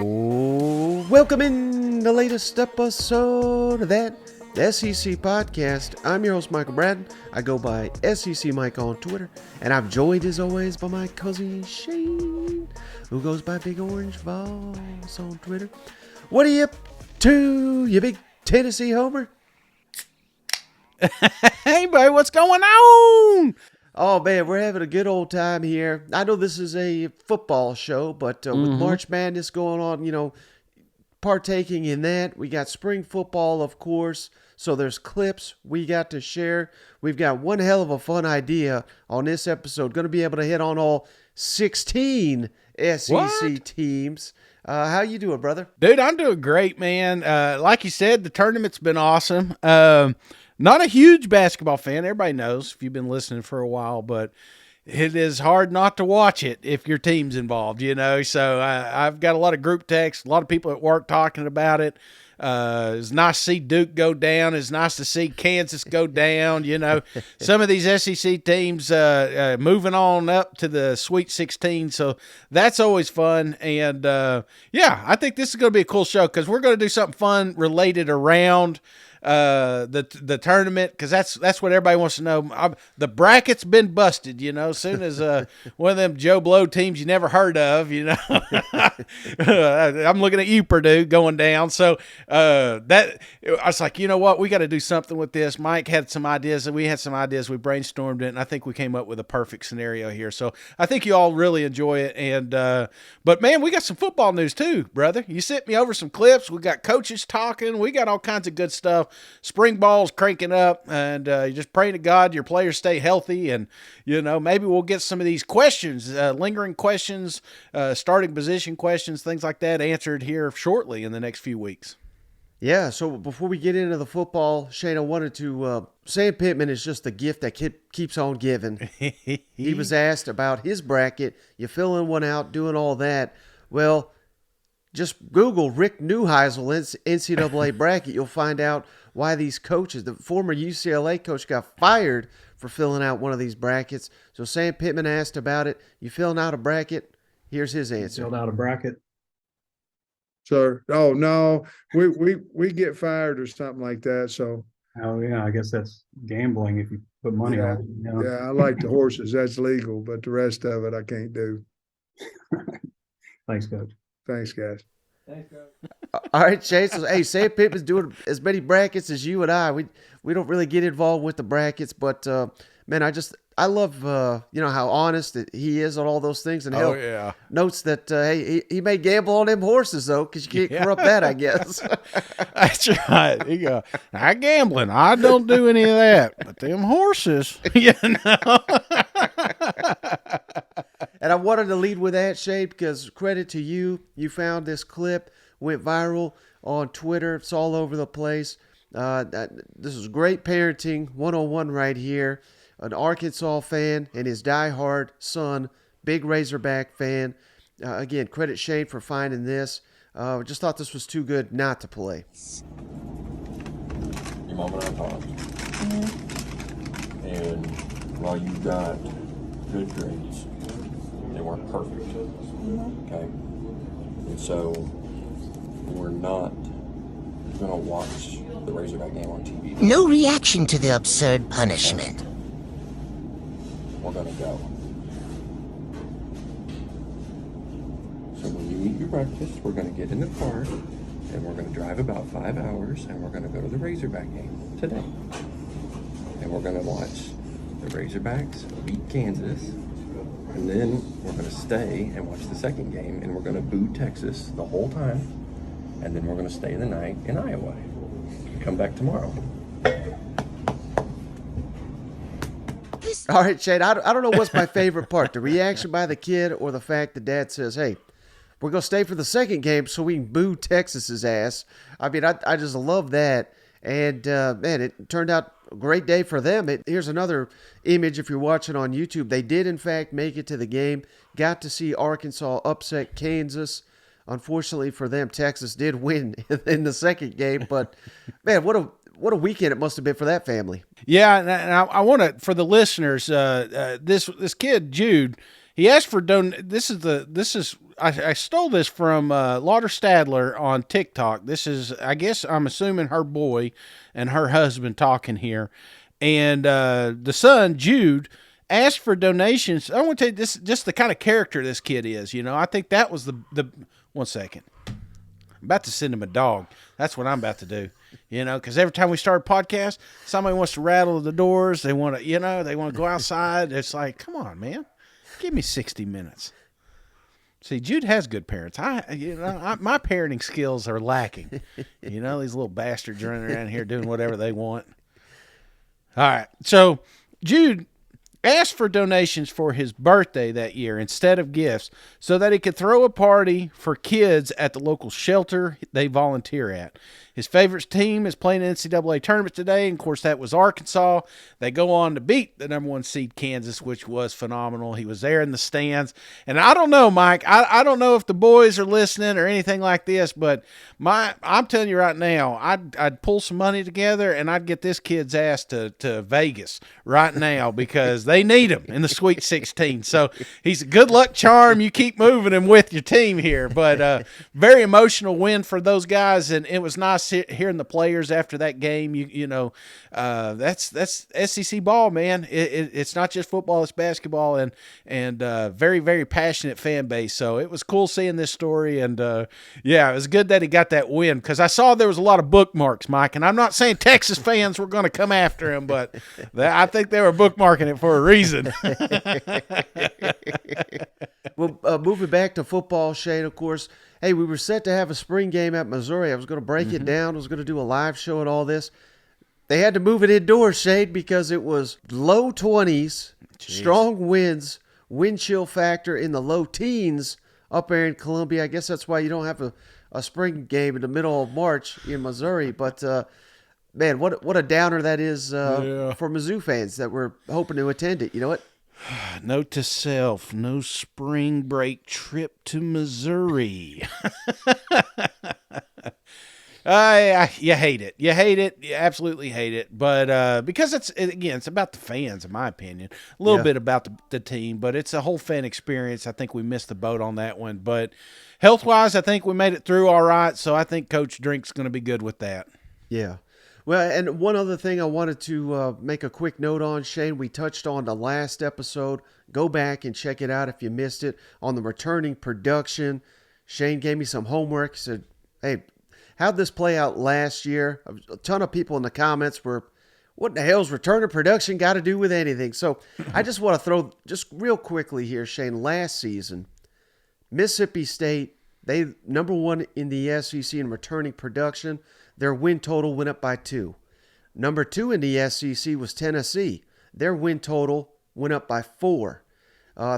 Oh, welcome in the latest episode of that SEC podcast. I'm your host, Michael Bradden. I go by SEC Mike on Twitter, and I'm joined as always by my cousin Shane, who goes by Big Orange Voss on Twitter. What are you up to, you big Tennessee homer? Hey, buddy, what's going on? Oh, man, we're having a good old time here. I know this is a football show, but with March Madness going on, partaking in that. We got spring football, of course, so there's clips we got to share. We've got one hell of a fun idea on this episode. Going to be able to hit on all 16 SEC teams. How you doing, brother? Dude, I'm doing great, man. Like you said, the tournament's been awesome. Not a huge basketball fan. Everybody knows if you've been listening for a while, but it is hard not to watch it if your team's involved, So I've got a lot of group texts, a lot of people at work talking about it. It's nice to see Duke go down. It's nice to see Kansas go down. Some of these SEC teams moving on up to the Sweet 16. So that's always fun. And, I think this is going to be a cool show because we're going to do something fun related around the tournament, because that's what everybody wants to know. The bracket's been busted, as soon as one of them Joe Blow teams you never heard of, I'm looking at you, Purdue, going down. So that I was like, you know what, we got to do something with this. Mike had some ideas, and we had some ideas. We brainstormed it, and I think we came up with a perfect scenario here. So I think you all really enjoy it. And but man, we got some football news too, brother. You sent me over some clips. We got coaches talking. We got all kinds of good stuff. Spring ball's cranking up, and you just pray to God your players stay healthy, and maybe we'll get some of these questions, lingering questions, starting position questions, things like that answered here shortly in the next few weeks. Yeah, so before we get into the football, Shane, I wanted to Sam Pittman is just the gift that keeps on giving. He was asked about his bracket, you filling one out, doing all that. Well, just Google Rick Neuheisel NCAA bracket. You'll find out why these coaches, the former UCLA coach, got fired for filling out one of these brackets. So Sam Pittman asked about it. You filling out a bracket? Here's his answer. Filled out a bracket? Sir, oh no, we get fired or something like that. So. Oh yeah, I guess that's gambling if you put money on it. Yeah, I like the horses. That's legal, but the rest of it I can't do. Thanks, Coach. Thanks, guys. Thanks, Coach. All right, Chase. So, hey, Sam Pittman's doing as many brackets as you and I. We don't really get involved with the brackets, but man, I love how honest that he is on all those things, and notes that hey, he may gamble on them horses though, because you can't corrupt that, I guess. That's right. You go, I gambling. I don't do any of that, but them horses, And I wanted to lead with that, Shane, because credit to you. You found this clip, went viral on Twitter. It's all over the place. This is great parenting 101 right here. An Arkansas fan and his diehard son, big Razorback fan. Again, credit Shane for finding this. Just thought this was too good not to play. Your mom and I talked. And while you got good grades, they weren't perfect. Okay? And so we're not going to watch the Razorback game on TV. No reaction to the absurd punishment. We're going to go. So when you eat your breakfast, we're going to get in the car and we're going to drive about 5 hours and we're going to go to the Razorback game today. And we're going to watch the Razorbacks beat Kansas. And then we're going to stay and watch the second game and we're going to boo Texas the whole time. And then we're going to stay the night in Iowa. Come back tomorrow. All right, Shane, I don't know what's my favorite part, the reaction by the kid or the fact that dad says, hey, we're going to stay for the second game so we can boo Texas's ass. I mean, I just love that. And, man, it turned out a great day for them. Here's another image if you're watching on YouTube. They did, in fact, make it to the game. Got to see Arkansas upset Kansas. Unfortunately for them, Texas did win in the second game. But, man, what what a weekend it must have been for that family. Yeah, and I want to, for the listeners, this kid Jude, he asked for I stole this from Lauder Stadler on TikTok. This is, I guess, I'm assuming her boy and her husband talking here, and the son Jude asked for donations. I want to tell you this, just the kind of character this kid is. I think that was the 1 second. I'm about to send him a dog. That's what I'm about to do. Because every time we start a podcast, somebody wants to rattle the doors. They want to, they want to go outside. It's like, come on, man, give me 60 minutes. See, Jude has good parents. My parenting skills are lacking. These little bastards running around here doing whatever they want. All right, so Jude asked for donations for his birthday that year instead of gifts so that he could throw a party for kids at the local shelter they volunteer at. His favorite team is playing an NCAA tournament today, and of course that was Arkansas. They go on to beat the number 1 seed Kansas, which was phenomenal. He was there in the stands, and I don't know, Mike, I don't know if the boys are listening or anything like this, but I'm telling you right now, I'd pull some money together and I'd get this kid's ass to Vegas right now because they need him in the Sweet 16. So he's a good luck charm. You keep moving him with your team here, but very emotional win for those guys, and it was nice hearing the players after that game. That's SEC ball, man. It's not just football, it's basketball, and very, very passionate fan base. So it was cool seeing this story, and it was good that he got that win because I saw there was a lot of bookmarks, Mike, and I'm not saying Texas fans were going to come after him, but I think they were bookmarking it for a reason. Well, moving back to football, Shane, of course, hey, we were set to have a spring game at Missouri. I was going to break it down. I was going to do a live show and all this. They had to move it indoors, Shane, because it was low 20s, strong winds, wind chill factor in the low teens up there in Columbia. I guess that's why you don't have a spring game in the middle of March in Missouri. But, man, what a downer that is for Mizzou fans that were hoping to attend it. You know what? Note to self, no spring break trip to Missouri. You hate it. You hate it. You absolutely hate it. But because it's about the fans, in my opinion. A little bit about the team, but it's a whole fan experience. I think we missed the boat on that one. But health-wise, I think we made it through all right, so I think Coach Drink's going to be good with that. Yeah. Well, and one other thing I wanted to make a quick note on, Shane, we touched on the last episode. Go back and check it out if you missed it on the returning production. Shane gave me some homework. He said, hey, how'd this play out last year? A ton of people in the comments were, what the hell's returning production got to do with anything? So I just want to throw just real quickly here, Shane, last season, Mississippi State, they number 1 in the SEC in returning production. Their win total went up by 2. Number 2 in the SEC was Tennessee. Their win total went up by 4.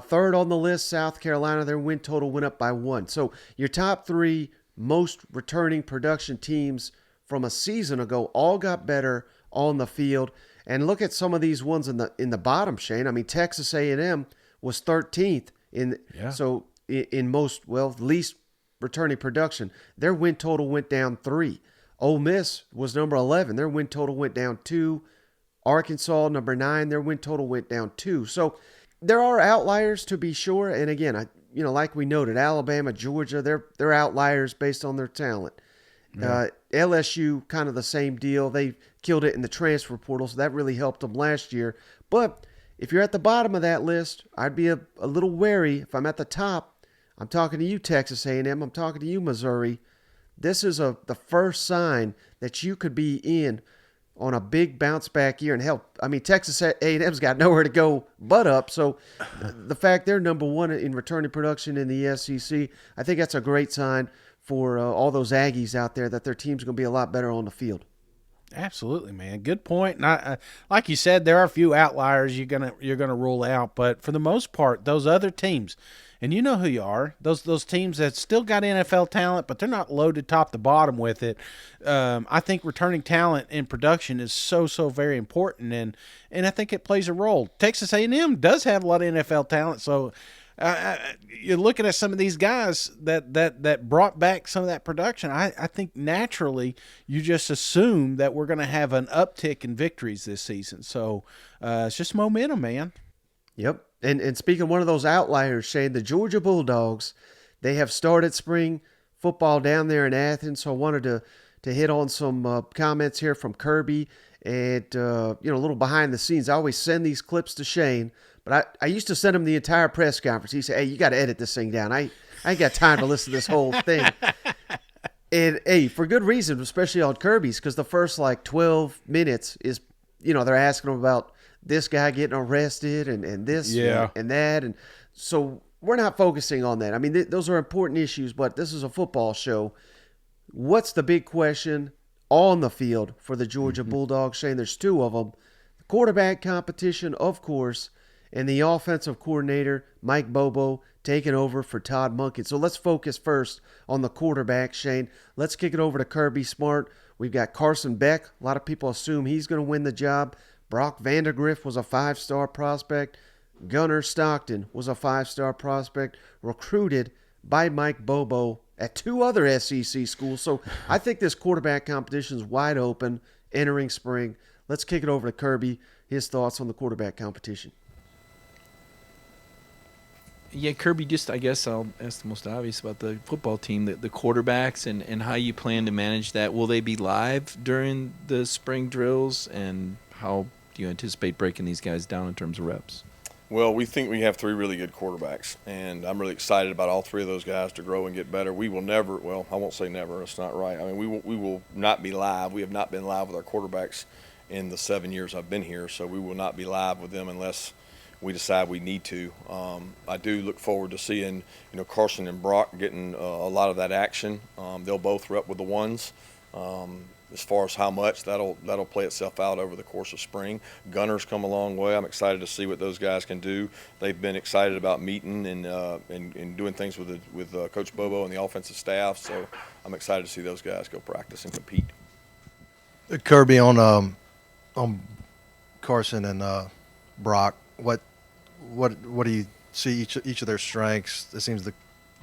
Third on the list, South Carolina. Their win total went up by 1. So your top 3 most returning production teams from a season ago all got better on the field. And look at some of these ones in the bottom, Shane. I mean, Texas A&M was 13th in most, least returning production. Their win total went down 3. Ole Miss was number 11. Their win total went down 2. Arkansas, number 9. Their win total went down 2. So there are outliers to be sure. And again, like we noted, Alabama, Georgia, they're outliers based on their talent. Yeah. LSU, kind of the same deal. They killed it in the transfer portal, so that really helped them last year. But if you're at the bottom of that list, I'd be a little wary. If I'm at the top, I'm talking to you, Texas A&M. I'm talking to you, Missouri. This is the first sign that you could be in on a big bounce back year and help. I mean, Texas A&M's got nowhere to go but up. So the fact they're number 1 in returning production in the SEC, I think that's a great sign for all those Aggies out there that their team's going to be a lot better on the field. Absolutely, man. Good point. And I, like you said, there are a few outliers you're gonna rule out, but for the most part, those other teams, and you know who you are, those teams that still got NFL talent, but they're not loaded top to bottom with it. I think returning talent in production is so very important, and I think it plays a role. Texas A&M does have a lot of NFL talent, so you're looking at some of these guys that brought back some of that production. I think naturally you just assume that we're going to have an uptick in victories this season. So it's just momentum, man. Yep. And speaking of one of those outliers, Shane, the Georgia Bulldogs, they have started spring football down there in Athens. So I wanted to hit on some comments here from Kirby and, a little behind the scenes. I always send these clips to Shane, but I used to send him the entire press conference. He said, hey, you got to edit this thing down. I ain't got time to listen to this whole thing. And, hey, for good reason, especially on Kirby's, because the first, 12 minutes is, they're asking him about this guy getting arrested and this and that. And so we're not focusing on that. I mean, those are important issues, but this is a football show. What's the big question on the field for the Georgia Bulldogs, Shane? There's two of them. The quarterback competition, of course, and the offensive coordinator, Mike Bobo, taking over for Todd Monken. So let's focus first on the quarterback, Shane. Let's kick it over to Kirby Smart. We've got Carson Beck. A lot of people assume he's going to win the job. Brock Vandegrift was a 5-star prospect. Gunnar Stockton was a 5-star prospect, recruited by Mike Bobo at 2 other SEC schools. So I think this quarterback competition is wide open entering spring. Let's kick it over to Kirby, his thoughts on the quarterback competition. Yeah, Kirby, I guess I'll ask the most obvious about the football team, the quarterbacks and how you plan to manage that. Will they be live during the spring drills, and how do you anticipate breaking these guys down in terms of reps? Well, we think we have 3 really good quarterbacks, and I'm really excited about all 3 of those guys to grow and get better. We will never, well, I won't say never, it's not right. I mean, we will not be live. We have not been live with our quarterbacks in the 7 years I've been here, so we will not be live with them unless we decide we need to. I do look forward to seeing, Carson and Brock getting a lot of that action. They'll both rep with the ones. As far as how much, that'll play itself out over the course of spring. Gunnar's come a long way. I'm excited to see what those guys can do. They've been excited about meeting and doing things with Coach Bobo and the offensive staff. So I'm excited to see those guys go practice and compete. Kirby, on Carson and Brock, what do you see each of their strengths? It seems the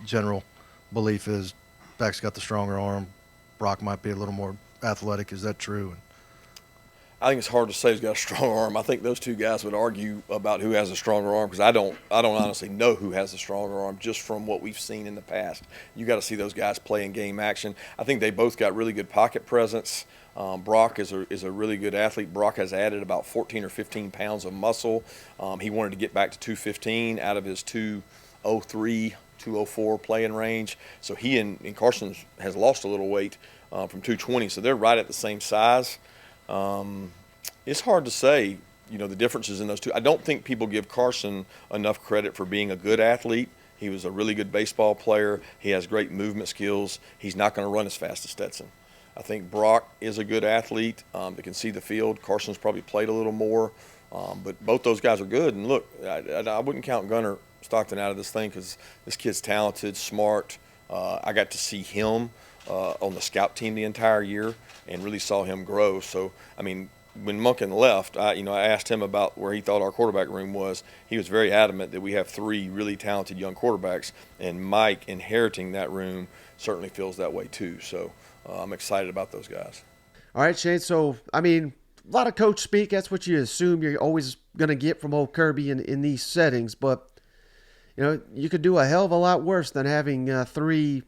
general belief is Beck's got the stronger arm. Brock might be a little more athletic. Is that true? I think it's hard to say who's got a strong arm. I think those 2 guys would argue about who has a stronger arm, because I don't honestly know who has a stronger arm just from what we've seen in the past. You got to see those guys play in game action. I think they both got really good pocket presence. Brock is a really good athlete. Brock has added about 14 or 15 pounds of muscle. He wanted to get back to 215 out of his 203, 204 playing range. So he and Carson has lost a little weight from 220. So they're right at the same size. It's hard to say, the differences in those 2. I don't think people give Carson enough credit for being a good athlete. He was a really good baseball player. He has great movement skills. He's not going to run as fast as Stetson. I think Brock is a good athlete that can see the field. Carson's probably played a little more, but both those guys are good. And look, I wouldn't count Gunnar Stockton out of this thing, because this kid's talented, smart. I got to see him on the scout team the entire year and really saw him grow. So, I mean, when Monken left, I asked him about where he thought our quarterback room was. He was very adamant that we have 3 really talented young quarterbacks, and Mike inheriting that room certainly feels that way too. So I'm excited about those guys. All right, Shane. So, I mean, a lot of coach speak. That's what you assume you're always going to get from old Kirby in these settings. But, you could do a hell of a lot worse than having 3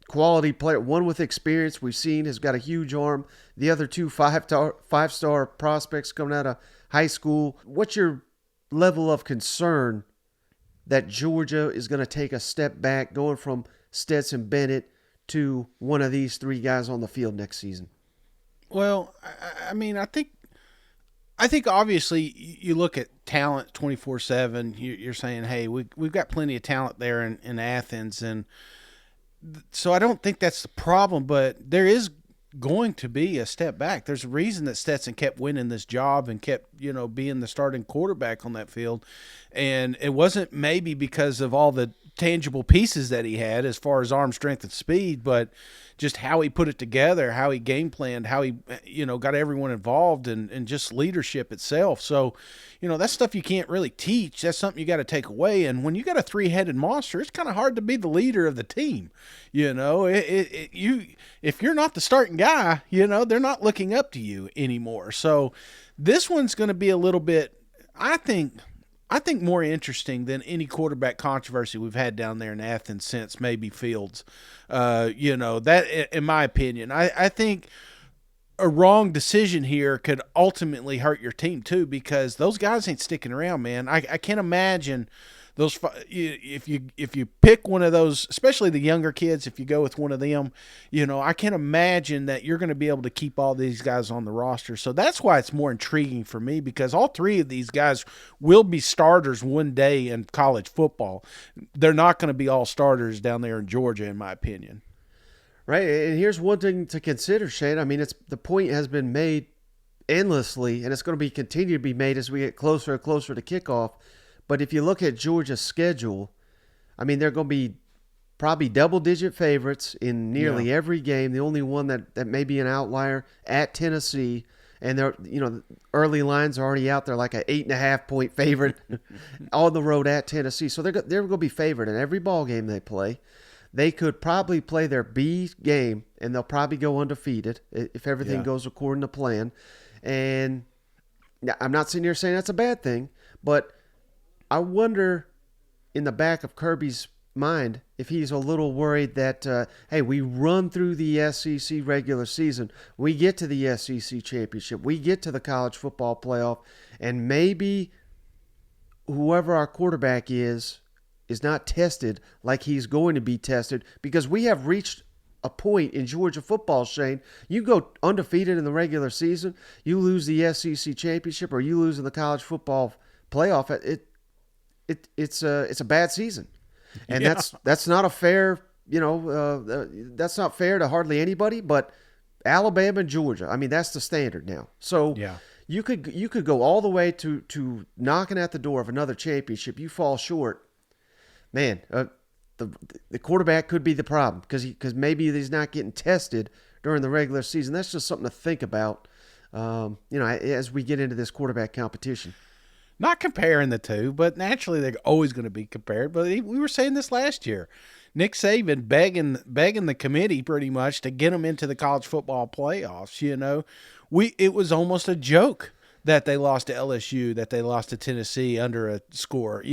quality players. One with experience, we've seen, has got a huge arm. The other 2 five-star prospects coming out of high school. What's your level of concern that Georgia is going to take a step back, going from Stetson Bennett to one of these 3 guys on the field next season? Well, I mean, I think obviously you look at talent 24/7. You're saying, hey, we've got plenty of talent there in Athens, and so I don't think that's the problem. But there is going to be a step back. There's a reason that Stetson kept winning this job and kept being the starting quarterback on that field, and it wasn't maybe because of all the tangible pieces that he had as far as arm strength and speed, but just how he put it together, how he game planned, how he, got everyone involved, and just leadership itself. So, that's stuff you can't really teach. That's something you got to take away. And when you got a three-headed monster, it's kind of hard to be the leader of the team. If you're not the starting guy, they're not looking up to you anymore. So this one's going to be a little bit, I think more interesting than any quarterback controversy we've had down there in Athens since maybe Fields. That, in my opinion, I think a wrong decision here could ultimately hurt your team too, because those guys ain't sticking around, man. I can't imagine those, if you pick one of those, especially the younger kids, if you go with one of them, I can't imagine that you're going to be able to keep all these guys on the roster. So that's why it's more intriguing for me, because all three of these guys will be starters one day in college football. They're not going to be all starters down there in Georgia, in my opinion. Right, and here's one thing to consider, Shane. I mean, the point has been made endlessly, and it's going to be continue to be made as we get closer and closer to kickoff. But if you look at Georgia's schedule, I mean, they're going to be probably double-digit favorites in nearly every game. The only one that may be an outlier at Tennessee, and they're early lines are already out there like an 8.5-point favorite on the road at Tennessee. So they're going to be favored in every ball game they play. They could probably play their B game, and they'll probably go undefeated if everything goes according to plan. And I'm not sitting here saying that's a bad thing, but I wonder in the back of Kirby's mind if he's a little worried that, hey, we run through the SEC regular season, we get to the SEC championship, we get to the college football playoff, and maybe whoever our quarterback is not tested like he's going to be tested, because we have reached a point in Georgia football, Shane. You go undefeated in the regular season, you lose the SEC championship, or you lose in the college football playoff. It's a bad season, and that's not a fair. That's not fair to hardly anybody. But Alabama and Georgia, I mean, that's the standard now. So you could go all the way to knocking at the door of another championship. You fall short. Man, the quarterback could be the problem because maybe he's not getting tested during the regular season. That's just something to think about, as we get into this quarterback competition. Not comparing the two, but naturally they're always going to be compared. But we were saying this last year. Nick Saban begging the committee pretty much to get them into the college football playoffs. It was almost a joke that they lost to LSU, that they lost to Tennessee under a score,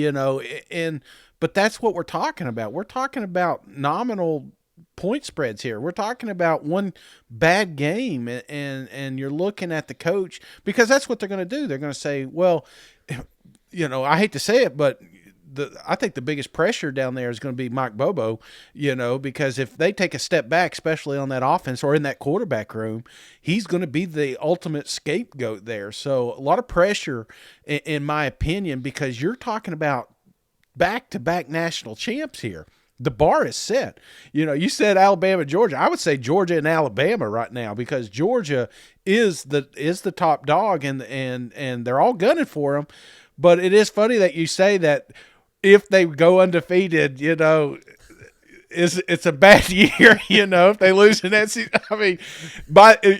but that's what we're talking about. We're talking about nominal point spreads here. We're talking about one bad game, and you're looking at the coach, because that's what they're going to do. They're going to say, well, I hate to say it, but I think the biggest pressure down there is going to be Mike Bobo, because if they take a step back, especially on that offense or in that quarterback room, he's going to be the ultimate scapegoat there. So a lot of pressure, in my opinion, because you're talking about back-to-back national champs here. The bar is set. You said Alabama, Georgia. I would say Georgia and Alabama right now, because Georgia is the top dog, and they're all gunning for them. But it is funny that you say that if they go undefeated, it's a bad year, if they lose in that season. I mean,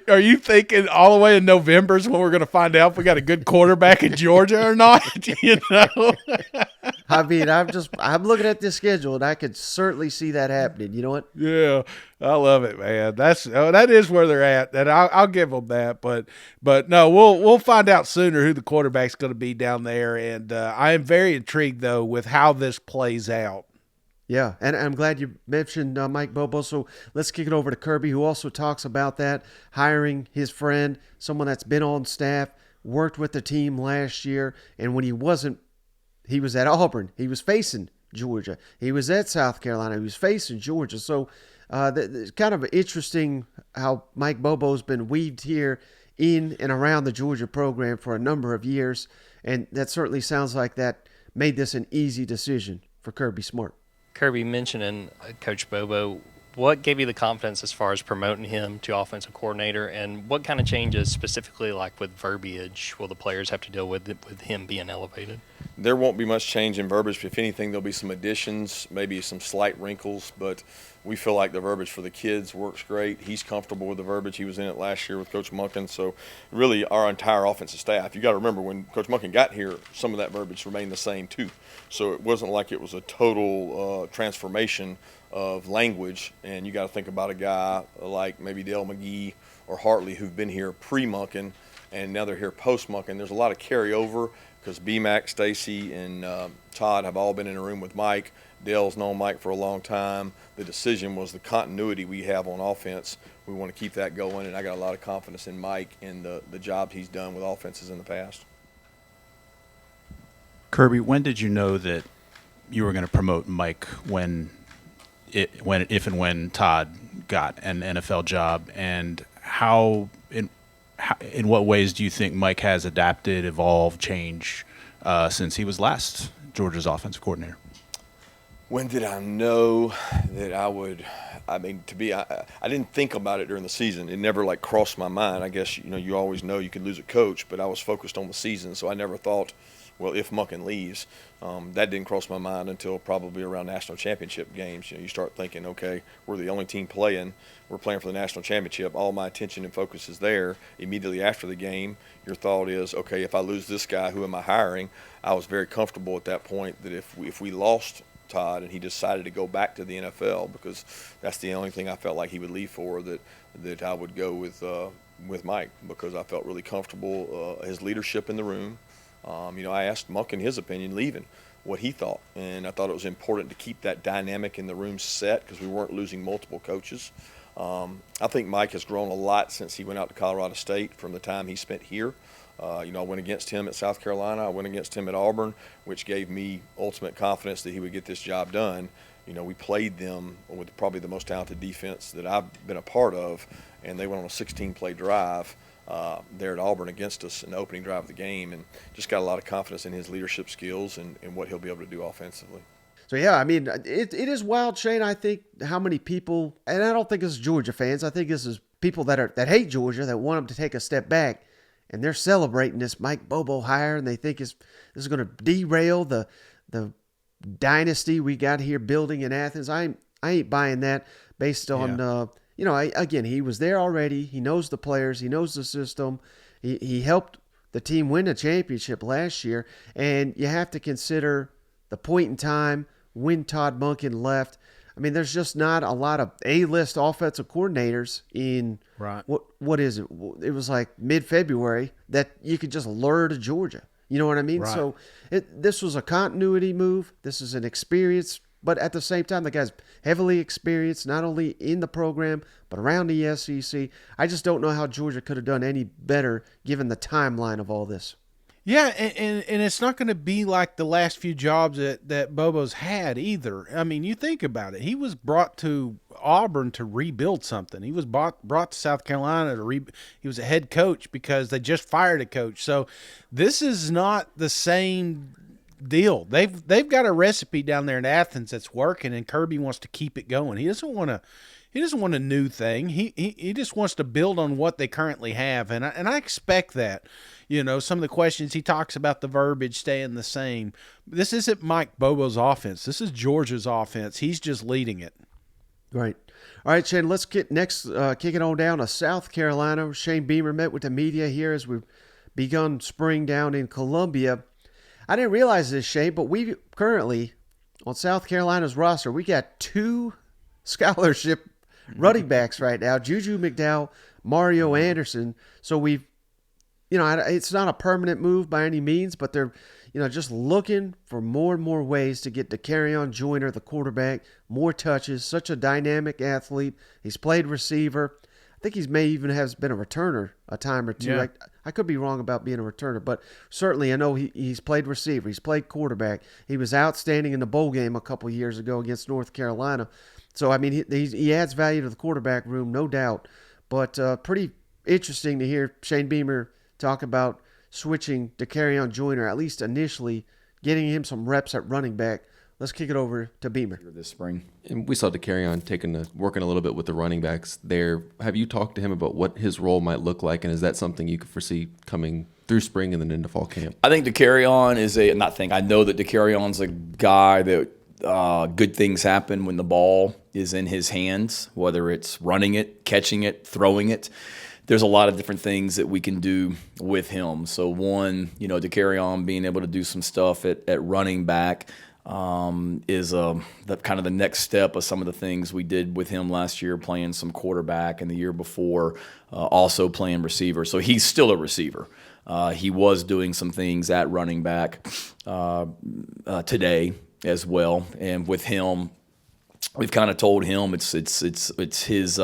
are you thinking all the way in November is when we're going to find out if we got a good quarterback in Georgia or not? I mean, I'm looking at this schedule, and I could certainly see that happening. You know what? Yeah, I love it, man. That is where they're at. That I'll give them that. But no, we'll find out sooner who the quarterback's going to be down there, and I am very intrigued though with how this plays out. Yeah, and I'm glad you mentioned Mike Bobo. So let's kick it over to Kirby, who also talks about that, hiring his friend, someone that's been on staff, worked with the team last year, and when he wasn't, he was at Auburn. He was facing Georgia. He was at South Carolina. He was facing Georgia. So it's kind of interesting how Mike Bobo's been weaved here in and around the Georgia program for a number of years, and that certainly sounds like that made this an easy decision for Kirby Smart. Kirby, mentioning Coach Bobo, What gave you the confidence as far as promoting him to offensive coordinator, and what kind of changes specifically, like with verbiage, will the players have to deal with him being elevated? There won't be much change in verbiage. If anything, there'll be some additions, maybe some slight wrinkles, but we feel like the verbiage for the kids works great. He's comfortable with the verbiage. He was in it last year with Coach Monken. So really our entire offensive staff, you got to remember when Coach Monken got here, some of that verbiage remained the same too. So it wasn't like it was a total transformation of language. And you got to think about a guy like maybe Dale McGee or Hartley who've been here pre-Monken and now they're here post-Monken. There's a lot of carryover because B-Mac, Stacy, and Todd have all been in a room with Mike. Dale's known Mike for a long time. The decision was the continuity we have on offense. We want to keep that going, and I got a lot of confidence in Mike and the job he's done with offenses in the past. Kirby, when did you know that you were going to promote Mike if and when Todd got an NFL job, and in what ways do you think Mike has adapted, evolved, changed since he was last Georgia's offensive coordinator? When did I know that I would? I mean, I didn't think about it during the season. It never crossed my mind. I guess you always know you could lose a coach, but I was focused on the season, so I never thought, well, if Monken leaves, that didn't cross my mind until probably around national championship games. You start thinking, okay, we're the only team playing. We're playing for the national championship. All my attention and focus is there. Immediately after the game, your thought is, okay, if I lose this guy, who am I hiring? I was very comfortable at that point that if we lost Todd and he decided to go back to the NFL, because that's the only thing I felt like he would leave for, that I would go with Mike, because I felt really comfortable, his leadership in the room. I asked Monken his opinion leaving, what he thought, and I thought it was important to keep that dynamic in the room set because we weren't losing multiple coaches. I think Mike has grown a lot since he went out to Colorado State from the time he spent here. I went against him at South Carolina. I went against him at Auburn, which gave me ultimate confidence that he would get this job done. We played them with probably the most talented defense that I've been a part of, and they went on a 16-play drive there at Auburn against us in the opening drive of the game, and just got a lot of confidence in his leadership skills and what he'll be able to do offensively. So, yeah, I mean, it is wild, Shane. I think how many people, and I don't think this is Georgia fans. I think this is people that hate Georgia, that want them to take a step back, and they're celebrating this Mike Bobo hire, and they think this is going to derail the dynasty we got here building in Athens. I ain't buying that based on, again, he was there already. He knows the players. He knows the system. He helped the team win a championship last year, and you have to consider the point in time when Todd Monken left. I mean, there's just not a lot of A-list offensive coordinators in what is it? It was like mid-February that you could just lure to Georgia. You know what I mean? Right. So this was a continuity move. This is an experience, but at the same time, the guy's heavily experienced, not only in the program, but around the SEC. I just don't know how Georgia could have done any better given the timeline of all this. Yeah, and it's not going to be like the last few jobs that Bobo's had either. I mean, you think about it. He was brought to Auburn to rebuild something. He was brought to South Carolina he was a head coach because they just fired a coach. So this is not the same deal. They've got a recipe down there in Athens that's working, and Kirby wants to keep it going. He doesn't want a new thing. He just wants to build on what they currently have, and I expect that. Some of the questions he talks about the verbiage staying the same. This isn't Mike Bobo's offense. This is Georgia's offense. He's just leading it. Right. All right, Shane, let's get next, kick it on down to South Carolina. Shane Beamer met with the media here as we've begun spring down in Columbia. I didn't realize this, Shane, but we currently, on South Carolina's roster, we got 2 scholarship running backs right now, Juju McDowell, Mario Anderson. So we've, it's not a permanent move by any means, but they're, just looking for more and more ways to get Dakereon Joyner, the quarterback, more touches. Such a dynamic athlete. He's played receiver. I think he's may even has been a returner a time or two. Yeah. I could be wrong about being a returner, but certainly I know he's played receiver. He's played quarterback. He was outstanding in the bowl game a couple years ago against North Carolina. So, I mean, he adds value to the quarterback room, no doubt. But pretty interesting to hear Shane Beamer talk about switching Dakereon Joyner, at least initially, getting him some reps at running back Let's kick it over to Beamer. This spring, and we saw DeCarrion working a little bit with the running backs there. Have you talked to him about what his role might look like, and is that something you could foresee coming through spring and then into fall camp? I think DeCarrion is I know that DeCarrion's a guy that good things happen when the ball is in his hands, whether it's running it, catching it, throwing it. There's a lot of different things that we can do with him. So one, DeCarrion being able to do some stuff at running back is the kind of the next step of some of the things we did with him last year, playing some quarterback, and the year before also playing receiver. So he's still a receiver. He was doing some things at running back today as well, and with him, we've kind of told him it's his.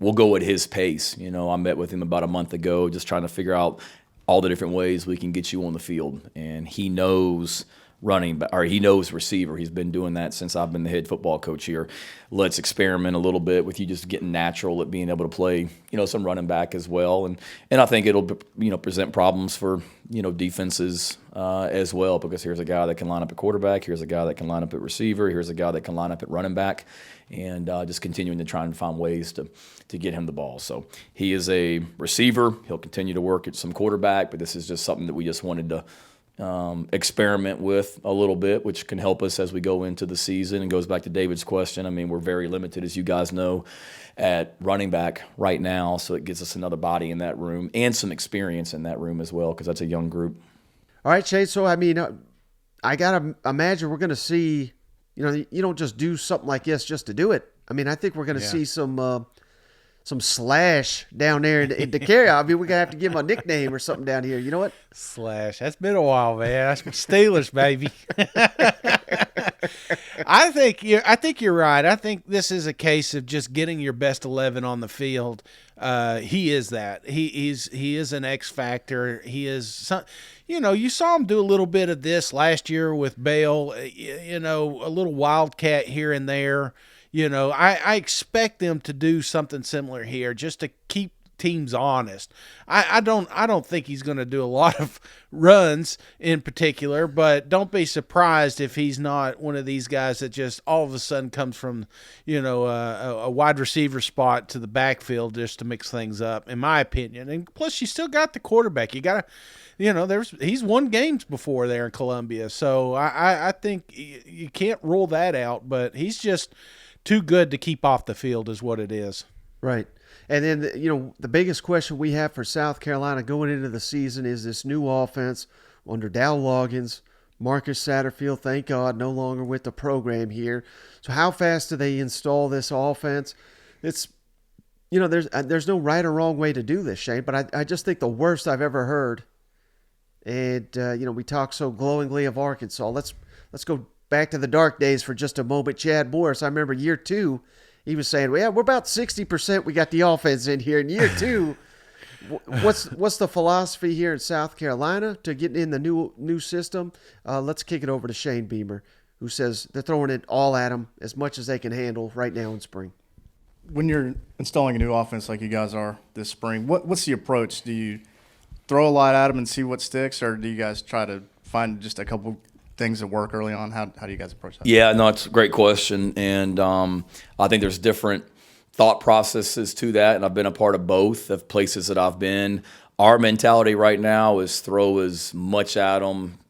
We'll go at his pace. I met with him about a month ago, just trying to figure out all the different ways we can get you on the field, and he knows running back, or he knows receiver. He's been doing that since I've been the head football coach here. Let's experiment a little bit with you just getting natural at being able to play, some running back as well. And I think it'll, present problems for, defenses as well, because here's a guy that can line up at quarterback, here's a guy that can line up at receiver, here's a guy that can line up at running back, and just continuing to try and find ways to get him the ball. So he is a receiver. He'll continue to work at some quarterback, but this is just something that we just wanted to experiment with a little bit, which can help us as we go into the season. And goes back to David's question. I mean, we're very limited, as you guys know, at running back right now, so it gives us another body in that room and some experience in that room as well, because that's a young group. All right, Shane. So, I mean, I got to imagine we're going to see, you don't just do something like this just to do it. I mean, I think we're going to see some slash down there in DeCarrion. I mean, we're going to have to give him a nickname or something down here. You know what? Slash. That's been a while, man. That's Steelers, baby. I think you're right. I think this is a case of just getting your best 11 on the field. He is that. He is an X factor. He is you saw him do a little bit of this last year with Bale, a little wildcat here and there. I expect them to do something similar here just to keep teams honest. I don't think he's going to do a lot of runs in particular, but don't be surprised if he's not one of these guys that just all of a sudden comes from, a wide receiver spot to the backfield just to mix things up, in my opinion. And plus, you still got the quarterback. You got to, he's won games before there in Columbia. So I think you can't rule that out, but he's just too good to keep off the field is what it is. Right. And then, the biggest question we have for South Carolina going into the season is this new offense under Dow Loggins, Marcus Satterfield, thank God, no longer with the program here. So how fast do they install this offense? It's, there's no right or wrong way to do this, Shane, but I just think the worst I've ever heard. And, we talk so glowingly of Arkansas. Let's go back to the dark days for just a moment. Chad Morris, I remember year 2, he was saying, well, yeah, we're about 60% we got the offense in here. In year 2, what's the philosophy here in South Carolina to get in the new system? Let's kick it over to Shane Beamer, who says they're throwing it all at them as much as they can handle right now in spring. When you're installing a new offense like you guys are this spring, what's the approach? Do you throw a lot at them and see what sticks, or do you guys try to find just a couple things that work early on? How do you guys approach that? Yeah, no, it's a great question, and I think there's different thought processes to that, and I've been a part of both of places that I've been. Our mentality right now is throw as much at them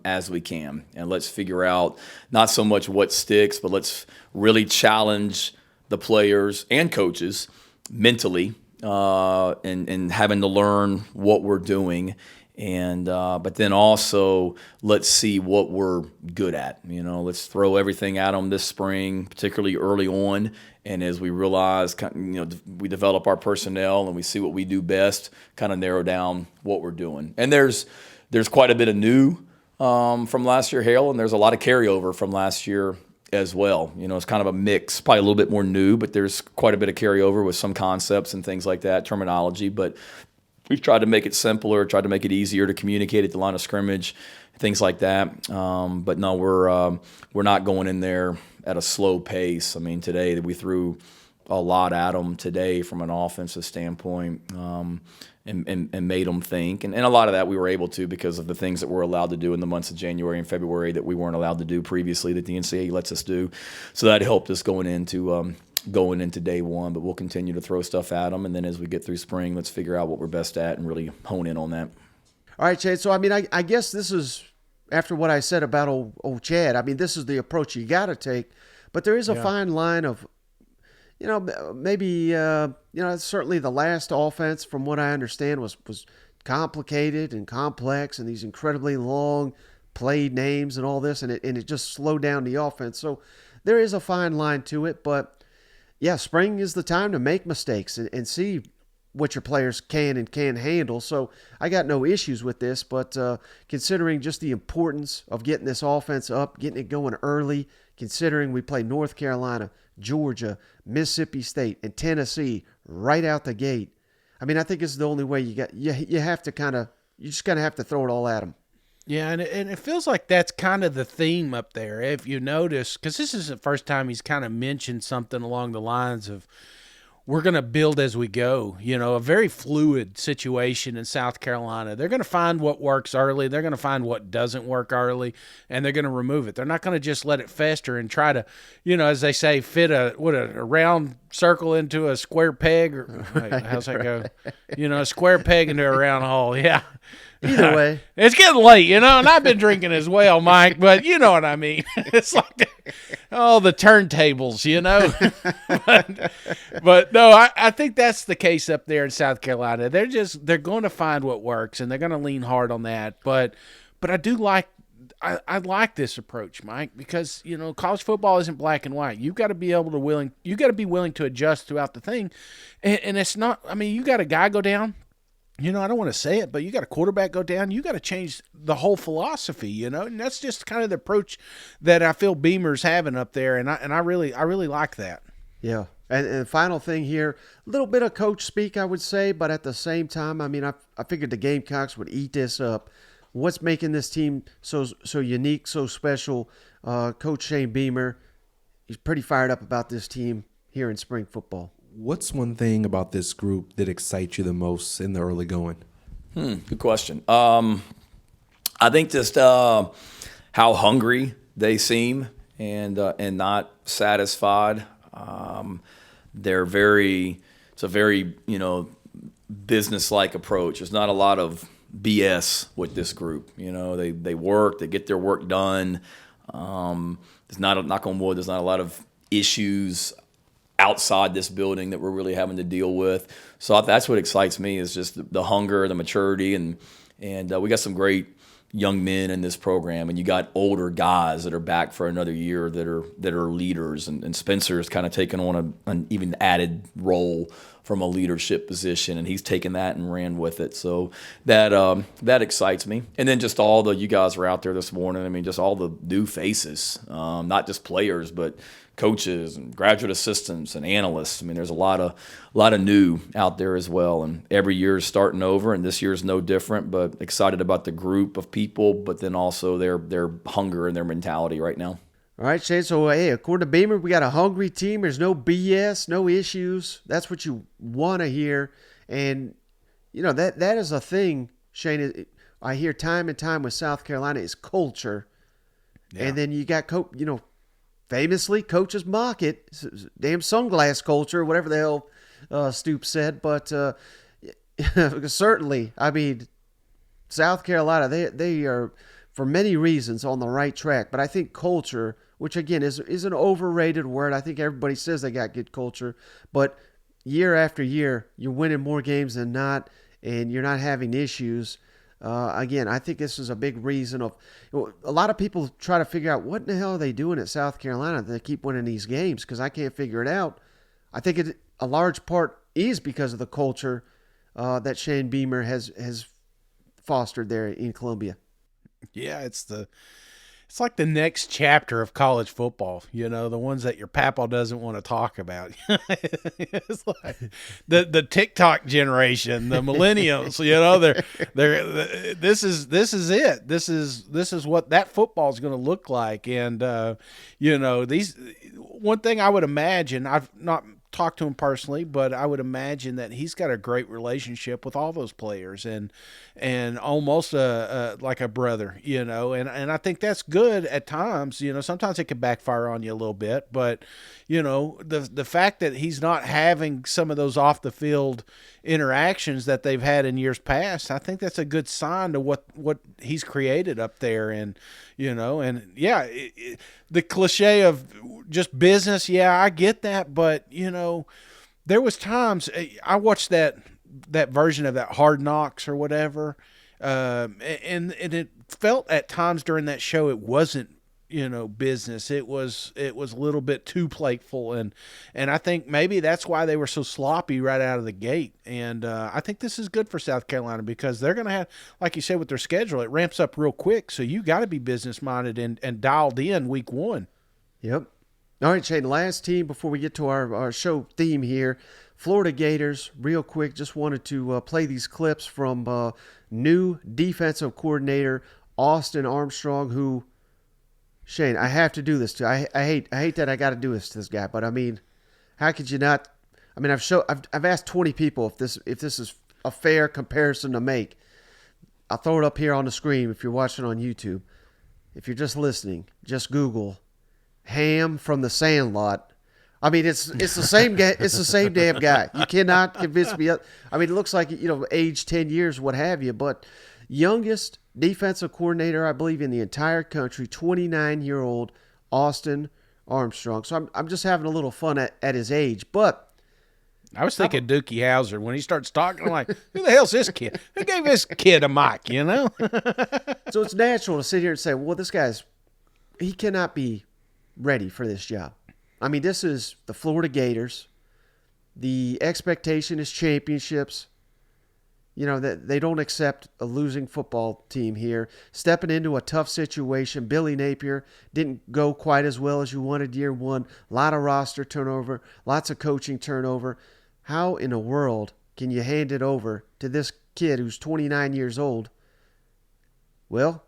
as we can, and let's figure out not so much what sticks, but let's really challenge the players and coaches mentally and having to learn what we're doing. And but then also let's see what we're good at. Let's throw everything at them this spring, particularly early on. And as we realize, we develop our personnel and we see what we do best, kind of narrow down what we're doing. And there's quite a bit of new from last year, Hale, and there's a lot of carryover from last year as well. It's kind of a mix, probably a little bit more new, but there's quite a bit of carryover with some concepts and things like that, terminology. But we've tried to make it simpler, tried to make it easier to communicate at the line of scrimmage, things like that. But no, we're not going in there at a slow pace. I mean, today we threw a lot at them today from an offensive standpoint, and made them think. And a lot of that we were able to because of the things that we're allowed to do in the months of January and February that we weren't allowed to do previously that the NCAA lets us do. So that helped us going into day one. But we'll continue to throw stuff at them, and then as we get through spring, let's figure out what we're best at and really hone in on that. All right, Chad. So, I mean, I guess this is, after what I said about old Chad, I mean, this is the approach you got to take. But there is a fine line of, maybe, certainly the last offense, from what I understand, was complicated and complex and these incredibly long played names and all this, and it just slowed down the offense. So there is a fine line to it. But, yeah, spring is the time to make mistakes and see what your players can and can't handle. So I got no issues with this, but considering just the importance of getting this offense up, getting it going early, considering we play North Carolina, Georgia, Mississippi State, and Tennessee right out the gate, I mean, I think it's the only way you have to you just kind of have to throw it all at them. Yeah, and it feels like that's kind of the theme up there, if you notice, because this is the first time he's kind of mentioned something along the lines of, we're going to build as we go, a very fluid situation in South Carolina. They're going to find what works early. They're going to find what doesn't work early, and they're going to remove it. They're not going to just let it fester and try to, as they say, fit a round circle into a square peg. Or how's that go? A square peg into a round hole. Yeah. Either way. It's getting late, and I've been drinking as well, Mike, but you know what I mean. It's like the turntables, But no, I think that's the case up there in South Carolina. They're going to find what works, and they're going to lean hard on that. But I do like I like this approach, Mike, because college football isn't black and white. You've got to be willing to adjust throughout the thing, and it's not. I mean, you got a guy go down. I don't want to say it, but you got a quarterback go down. You got to change the whole philosophy, and that's just kind of the approach that I feel Beamer's having up there, and I really like that. Yeah, and the final thing here, a little bit of coach speak, I would say, but at the same time, I mean, I figured the Gamecocks would eat this up. What's making this team so unique, so special? Coach Shane Beamer, he's pretty fired up about this team here in spring football. What's one thing about this group that excites you the most in the early going? Good question. I think just how hungry they seem and not satisfied. It's a very business-like approach. There's not a lot of BS with this group. They work, they get their work done. There's not, knock on wood, there's not a lot of issues outside this building that we're really having to deal with. So that's what excites me, is just the hunger, the maturity, and we got some great young men in this program, and you got older guys that are back for another year that are leaders, and Spencer's kind of taken on an even added role from a leadership position, and he's taken that and ran with it. So that excites me. And then just all you guys were out there this morning. I mean, just all the new faces, not just players, but coaches and graduate assistants and analysts. I mean, there's a lot of new out there as well, and every year is starting over, and this year is no different. But excited about the group of people, but then also their hunger and their mentality right now. All right, Shane. So, hey, according to Beamer, we got a hungry team. There's no BS, no issues. That's what you want to hear, and that is a thing, Shane. I hear time and time with South Carolina is culture, and then you got famously, coaches mock it. Damn sunglass culture, whatever the hell Stoops said. But certainly, I mean, South Carolina, they are, for many reasons, on the right track. But I think culture, which again is an overrated word. I think everybody says they got good culture. But year after year, you're winning more games than not, and you're not having issues. Again, I think this is a big reason of a lot of people try to figure out what in the hell are they doing at South Carolina that they keep winning these games, because I can't figure it out. I think a large part is because of the culture that Shane Beamer has fostered there in Columbia. Yeah, it's like the next chapter of college football, the ones that your papa doesn't want to talk about. It's like the TikTok generation, the millennials, this is it. This is what that football is going to look like. And, one thing I would imagine, I've not talked to him personally, but I would imagine that he's got a great relationship with all those players and almost like a brother, and I think that's good at times. Sometimes it can backfire on you a little bit, but the fact that he's not having some of those off the field interactions that they've had in years past, I think that's a good sign to what he's created up there. And the cliche of just business, I get that, but there was times I watched that version of that Hard Knocks or whatever, and it felt at times during that show it wasn't business. It was a little bit too playful, and I think maybe that's why they were so sloppy right out of the gate. And I think this is good for South Carolina because they're going to have, like you said, with their schedule, it ramps up real quick. So you got to be business minded and dialed in week 1. Yep. All right, Shane, last team before we get to our show theme here, Florida Gators. Real quick, just wanted to play these clips from new defensive coordinator Austin Armstrong, who, Shane, I have to do this to. I hate that I got to do this to this guy, but I mean, how could you not? I mean, I've asked 20 people if this is a fair comparison to make. I'll throw it up here on the screen if you're watching on YouTube. If you're just listening, just Google Ham from the Sandlot. I mean, it's the same guy. It's the same damn guy. You cannot convince me. I mean, it looks like age 10 years, what have you, but youngest defensive coordinator, I believe, in the entire country, 29-year-old Austin Armstrong. So I'm just having a little fun at his age. But I was thinking Dookie Howser when he starts talking. I'm like, who the hell's this kid? Who gave this kid a mic? So it's natural to sit here and say, well, this he cannot be ready for this job. I mean, this is the Florida Gators. The expectation is championships. That they don't accept a losing football team here. Stepping into a tough situation. Billy Napier didn't go quite as well as you wanted year 1. A lot of roster turnover. Lots of coaching turnover. How in the world can you hand it over to this kid who's 29 years old? Well,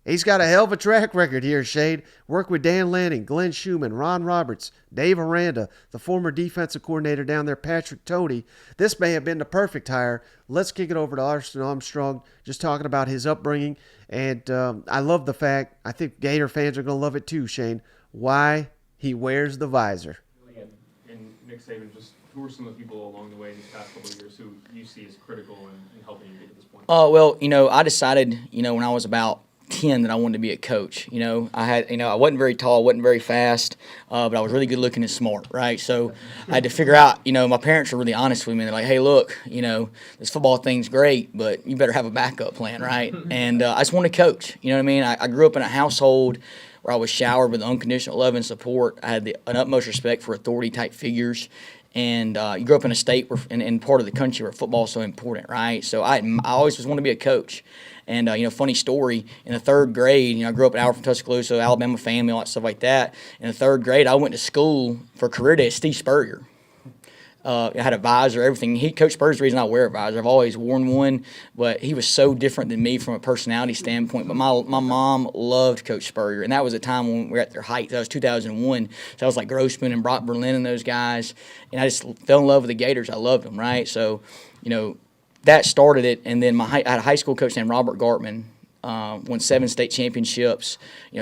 he's got a hell of a track record here, Shade. Worked with Dan Lanning, Glenn Schumann, Ron Roberts, Dave Aranda, the former defensive coordinator down there, Patrick Toney. This may have been the perfect hire. Let's kick it over to Austin Armstrong, just talking about his upbringing. And I love the fact, I think Gator fans are going to love it too, Shane, why he wears the visor. And Nick Saban, just who are some of the people along the way these past couple of years who you see as critical in helping you get to this point? Well, I decided, when I was about 10 that I wanted to be a coach. I wasn't very tall, wasn't very fast, but I was really good looking and smart, right? So I had to figure out, my parents were really honest with me. They're like, hey, look, this football thing's great, but you better have a backup plan, right? And I just wanted to coach. You know what I mean? I grew up in a household where I was showered with unconditional love and support. I had an utmost respect for authority-type figures. And you grew up in a state in part of the country where football is so important, right? So I always just wanted to be a coach. And, funny story, in the 3rd grade, I grew up in Alfred, Tuscaloosa, Alabama family, all that stuff like that. In the 3rd grade, I went to school for career day at Steve Spurrier. I had a visor, everything. Coach Spurrier's the reason I wear a visor. I've always worn one, but he was so different than me from a personality standpoint. But my mom loved Coach Spurrier, and that was a time when we were at their height. That was 2001. So I was like Grossman and Brock Berlin and those guys, and I just fell in love with the Gators. I loved them, right? So, that started it, and then I had a high school coach named Robert Gartman, won 7 state championships,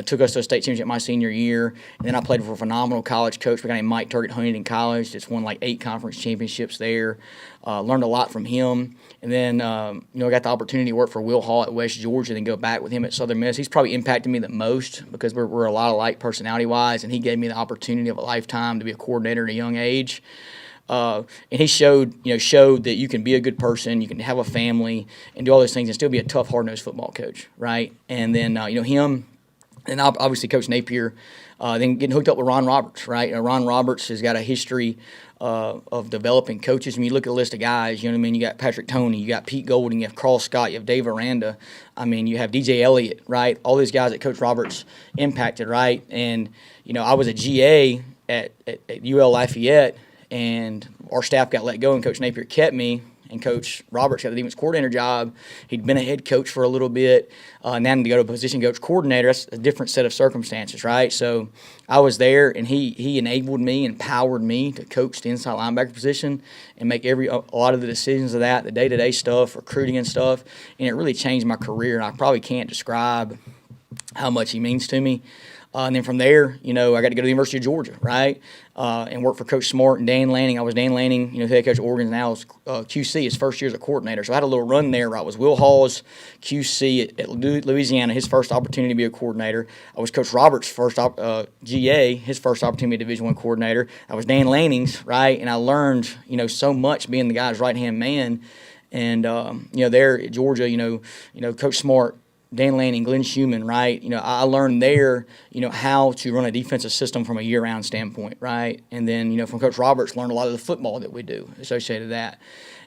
took us to a state championship my senior year, and then I played for a phenomenal college coach, a guy named Mike Turgott Huntington College, just won like 8 conference championships there, learned a lot from him, and then, I got the opportunity to work for Will Hall at West Georgia, then go back with him at Southern Miss. He's probably impacted me the most because we're a lot alike personality-wise, and he gave me the opportunity of a lifetime to be a coordinator at a young age. And he showed that you can be a good person, you can have a family, and do all those things, and still be a tough, hard-nosed football coach, right? And then, him, and obviously Coach Napier, then getting hooked up with Ron Roberts, right? Ron Roberts has got a history of developing coaches. When you look at a list of guys, you got Patrick Toney, you got Pete Golding, you have Carl Scott, you have Dave Aranda, you have DJ Elliott, right? All these guys that Coach Roberts impacted, right? And, I was a GA at UL Lafayette, and our staff got let go, and Coach Napier kept me. and Coach Roberts got the defense coordinator job. He'd been a head coach for a little bit. Now to go to a position coach coordinator, that's a different set of circumstances, right? So I was there, and he enabled me, empowered me to coach the inside linebacker position and make a lot of the decisions of that, the day-to-day stuff, recruiting and stuff, and it really changed my career, and I probably can't describe how much he means to me. And then from there, I got to go to the University of Georgia, right, and work for Coach Smart and Dan Lanning. I was Dan Lanning, head coach of Oregon, now is QC, his first year as a coordinator. So I had a little run there where I was Will Hall's QC at Louisiana, his first opportunity to be a coordinator. I was Coach Roberts' first GA, his first opportunity to be a Division I coordinator. I was Dan Lanning's, right, and I learned, so much being the guy's right-hand man. And, there at Georgia, Coach Smart, Dan Lanning, Glenn Schumann, right? I learned there, how to run a defensive system from a year-round standpoint, right? And then, from Coach Roberts, learned a lot of the football that we do associated with that.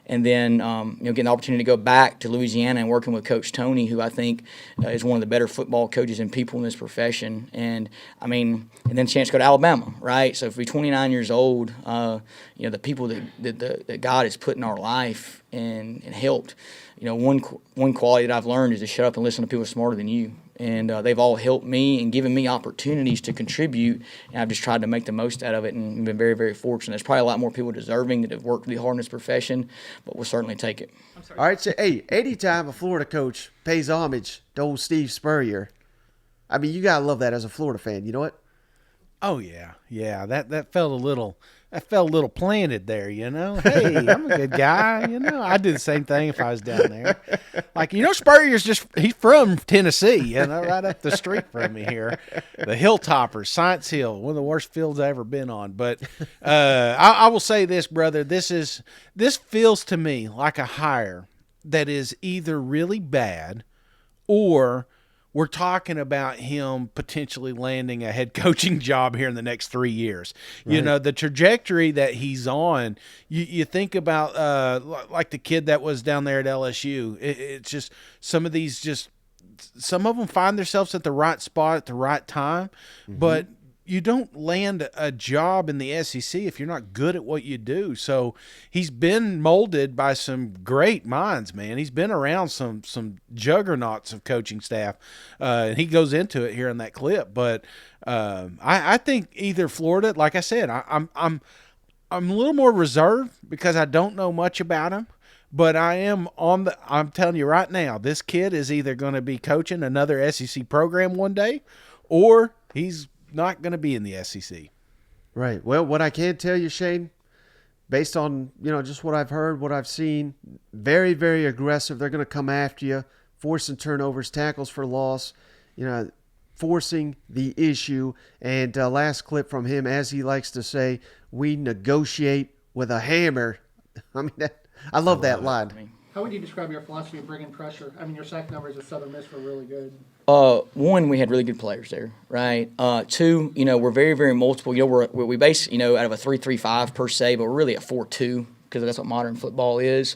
And then, getting the opportunity to go back to Louisiana and working with Coach Tony, who I think is one of the better football coaches and people in this profession. And, and then a chance to go to Alabama, right? So, if we're 29 years old, the people that God has put in our life and helped, one quality that I've learned is to shut up and listen to people smarter than you. And they've all helped me and given me opportunities to contribute, and I've just tried to make the most out of it and been very, very fortunate. There's probably a lot more people deserving that have worked really hard in this profession, but we'll certainly take it. All right, so, hey, anytime a Florida coach pays homage to old Steve Spurrier, you got to love that as a Florida fan. You know what? Oh, yeah. Yeah, that felt a little planted there, Hey, I'm a good guy, I'd do the same thing if I was down there. Like, Spurrier's he's from Tennessee, right up the street from me here. The Hilltoppers, Science Hill, one of the worst fields I've ever been on. But I will say this, brother, this feels to me like a hire that is either really bad or we're talking about him potentially landing a head coaching job here in the next 3 years. Right. The trajectory that he's on, you think about like the kid that was down there at LSU. It's just some of them find themselves at the right spot at the right time, but you don't land a job in the SEC if you're not good at what you do. So he's been molded by some great minds, man. He's been around some juggernauts of coaching staff, and he goes into it here in that clip. But I think either Florida, like I said, I'm a little more reserved because I don't know much about him. But I'm telling you right now, this kid is either going to be coaching another SEC program one day, or he's not going to be in the SEC. Right. Well, what I can tell you, Shane, based on, just what I've heard, what I've seen, very, very aggressive. They're going to come after you, forcing turnovers, tackles for loss, forcing the issue. And last clip from him, as he likes to say, we negotiate with a hammer. I love that line. How would you describe your philosophy of bringing pressure? Your sack numbers at Southern Miss were really good. One, we had really good players there, right? Two, we're very, very multiple. We base, out of a 3-3-5 per se, but we're really a 4-2 because that's what modern football is.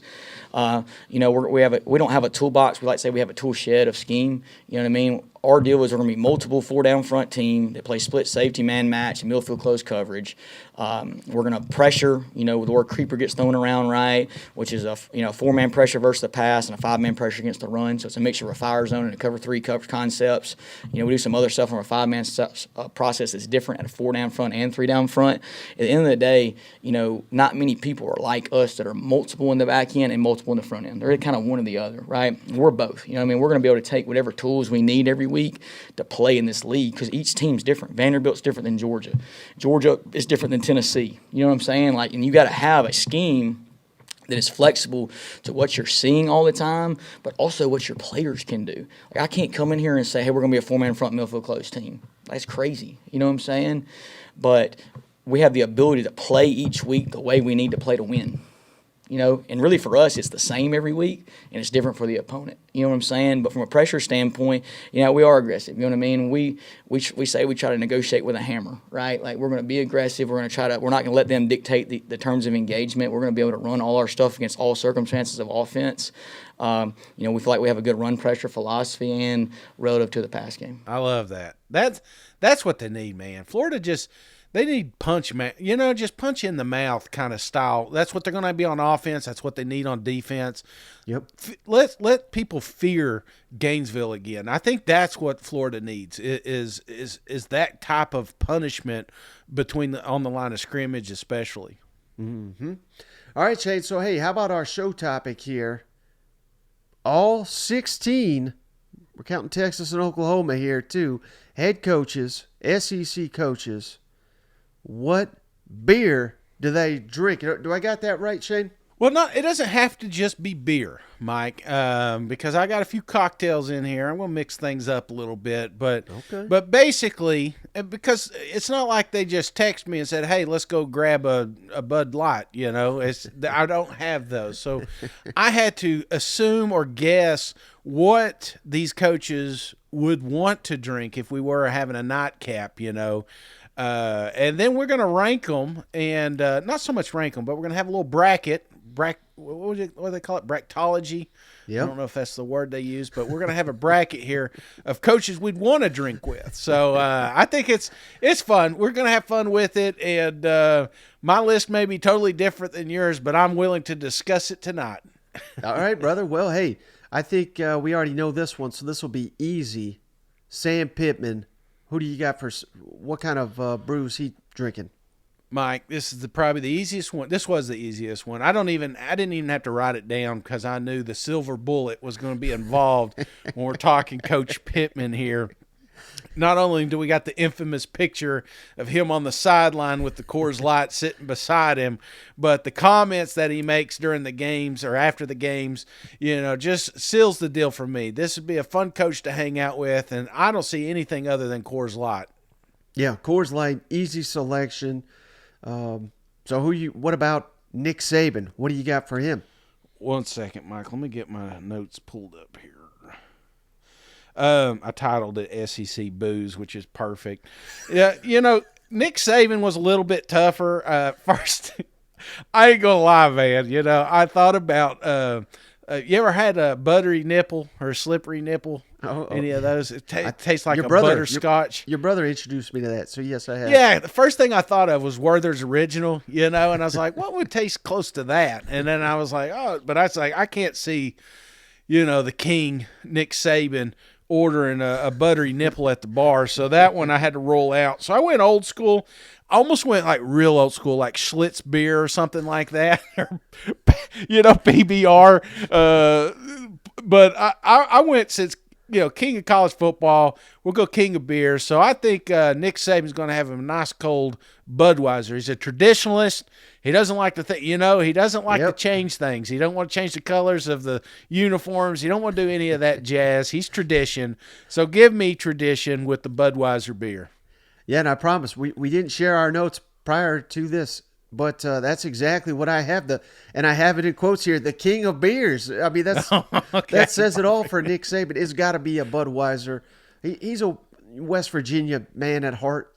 We don't have a toolbox. We like to say we have a tool shed of scheme. You know what I mean? Our deal is we're going to be multiple four-down front team that play split safety, man match, and middle field close coverage. We're going to pressure, the word creeper gets thrown around, right, which is a four-man pressure versus the pass and a five-man pressure against the run. So it's a mixture of a fire zone and a cover three cover concepts. We do some other stuff from a five-man process that's different at a four-down front and three-down front. At the end of the day, not many people are like us that are multiple in the back end and multiple in the front end. They're kind of one or the other, right? We're both. We're going to be able to take whatever tools we need every week to play in this league because each team's different. Vanderbilt's different than Georgia. Georgia is different than Tennessee. You know what I'm saying? And you got to have a scheme that is flexible to what you're seeing all the time, but also what your players can do. I can't come in here and say, hey, we're going to be a four-man front midfield close team. That's crazy. You know what I'm saying? But we have the ability to play each week the way we need to play to win. And really for us, it's the same every week, and it's different for the opponent. You know what I'm saying? But from a pressure standpoint, we are aggressive. You know what I mean? We say we try to negotiate with a hammer, right? Like we're going to be aggressive. We're not going to let them dictate the terms of engagement. We're going to be able to run all our stuff against all circumstances of offense. We feel like we have a good run pressure philosophy and relative to the pass game. I love that. That's what they need, man. Florida They need punch, just punch in the mouth kind of style. That's what they're going to be on offense. That's what they need on defense. Yep. Let people fear Gainesville again. I think that's what Florida needs is that type of punishment on the line of scrimmage, especially. Mm-hmm. All right, Shane. So, hey, how about our show topic here? All 16, we're counting Texas and Oklahoma here too, head coaches, SEC coaches, what beer do they drink? Do I got that right, Shane? Well, it doesn't have to just be beer, Mike, because I got a few cocktails in here. I'm going to mix things up a little bit. But basically, because it's not like they just text me and said, hey, let's go grab a Bud Light, I don't have those. So I had to assume or guess what these coaches would want to drink if we were having a nightcap, and then we're going to rank them, and not so much rank them, but we're going to have a little bracket. What do they call it? Bracketology. Yep. I don't know if that's the word they use, but we're going to have a bracket here of coaches we'd want to drink with. So I think it's fun. We're going to have fun with it, and my list may be totally different than yours, but I'm willing to discuss it tonight. All right, brother. Well, hey, I think we already know this one, so this will be easy. Sam Pittman, who do you got for what kind of brews he drinking? Mike, this is probably the easiest one. This was the easiest one. I didn't even have to write it down because I knew the silver bullet was going to be involved when we're talking Coach Pittman here. Not only do we got the infamous picture of him on the sideline with the Coors Light sitting beside him, but the comments that he makes during the games or after the games, just seals the deal for me. This would be a fun coach to hang out with, and I don't see anything other than Coors Light. Yeah, Coors Light, easy selection. So what about Nick Saban? What do you got for him? 1 second, Mike. Let me get my notes pulled up here. I titled it SEC Booze, which is perfect. Yeah, Nick Saban was a little bit tougher. First, I ain't gonna lie, man. I thought about you ever had a buttery nipple or a slippery nipple? Any of those? It tastes like butterscotch. Your brother introduced me to that, so yes, I have. Yeah, the first thing I thought of was Werther's Original, and I was like, what would taste close to that? And then I was like, but I was like, I can't see, the king, Nick Saban, ordering a buttery nipple at the bar. So that one I had to roll out. So I went old school. I almost went like real old school, like Schlitz beer or something like that, or, PBR. But I went since, king of college football, we'll go king of beer. So I think Nick Saban's going to have a nice cold Budweiser. He's a traditionalist. He doesn't like to he doesn't like to change things. He don't want to change the colors of the uniforms. He don't want to do any of that jazz. He's tradition. So give me tradition with the Budweiser beer. Yeah, and I promise we didn't share our notes prior to this, but that's exactly what I have. And I have it in quotes here, the king of beers. I mean, that says it all for Nick Saban. It's got to be a Budweiser. He's a West Virginia man at heart.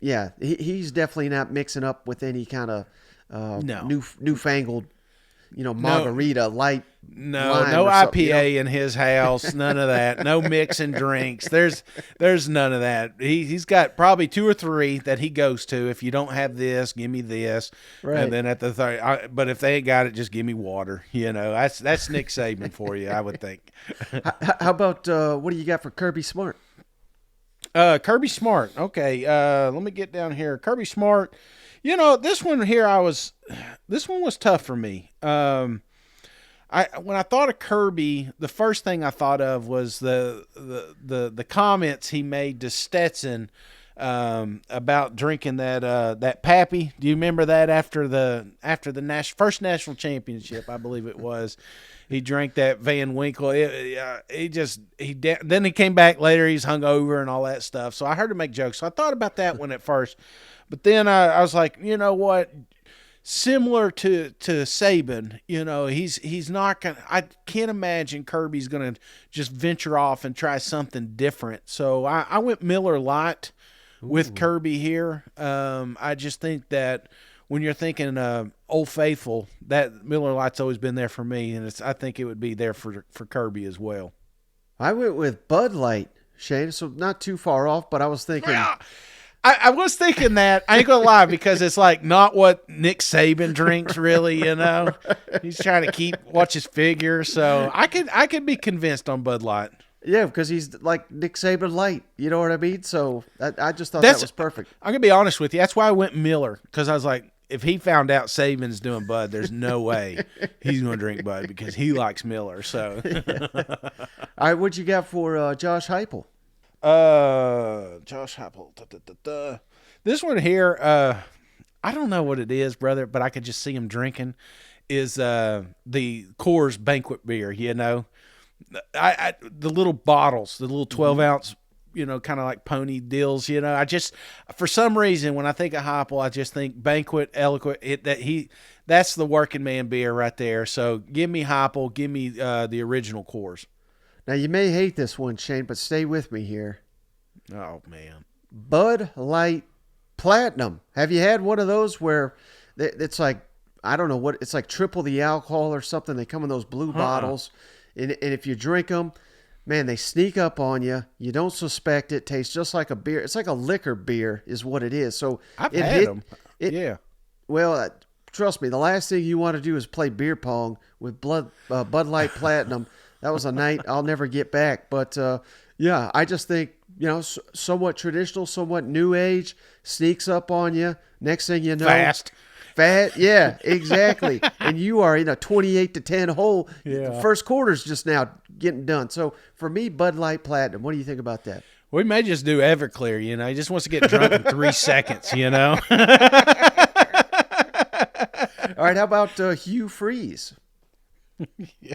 Yeah, he's definitely not mixing up with any kind of newfangled, margarita light. No IPA in his house. None of that. No mixing drinks. There's none of that. He's got probably 2 or 3 that he goes to. If you don't have this, give me this. Right. And then at the third, but if they ain't got it, just give me water. That's Nick Saban for you, I would think. How about what do you got for Kirby Smart? Kirby Smart. Okay. Let me get down here. Kirby Smart. This one here, this one was tough for me. When I thought of Kirby, the first thing I thought of was the comments he made to Stetson about drinking that Pappy. Do you remember that after the first national championship, I believe it was? He drank that Van Winkle. Then he came back later. He's hungover and all that stuff. So I heard him make jokes. So I thought about that one at first, but then I was like, you know what? Similar to Saban, he's not gonna. I can't imagine Kirby's gonna just venture off and try something different. So I went Miller Lite with Kirby here. I just think that when you're thinking Old Faithful, that Miller Lite's always been there for me, and I think it would be there for Kirby as well. I went with Bud Light, Shane, so not too far off, but I was thinking I was thinking that. I ain't gonna lie, because it's like not what Nick Saban drinks, really. You know, he's trying to watch his figure. So I could be convinced on Bud Light. Yeah, because he's like Nick Saban light. You know what I mean? So I just thought that was perfect. I'm gonna be honest with you. That's why I went Miller, because I was like, if he found out Saban's doing Bud, there's no way he's gonna drink Bud because he likes Miller. So, all right, what you got for Josh Heupel? Josh Heupel. This one here, I don't know what it is, brother, but I could just see him drinking. Is the Coors Banquet beer? You know, the little bottles, the little 12-ounce, you know, kind of like pony deals. You know, I just, for some reason, when I think of Heupel, I just think Banquet, Eloquent. That's the working man beer right there. So give me Heupel, give me the original Coors. Now, you may hate this one, Shane, but stay with me here. Oh, man. Bud Light Platinum. Have you had one of those where it's like, I don't know what, it's like triple the alcohol or something? They come in those blue bottles. And if you drink them, man, they sneak up on you. You don't suspect it. Tastes just like a beer. It's like a liquor beer is what it is. So I've had them. Yeah. Well, trust me, the last thing you want to do is play beer pong with Bud Light Platinum. That was a night I'll never get back. But, yeah, I just think, you know, somewhat traditional, somewhat new age, sneaks up on you. Next thing you know. Fast. Yeah, exactly. And you are in a 28-10 hole. Yeah. The first quarter's just now getting done. So, for me, Bud Light Platinum. What do you think about that? We may just do Everclear, you know. He just wants to get drunk in 3 seconds, you know. All right, how about Hugh Freeze? Yeah,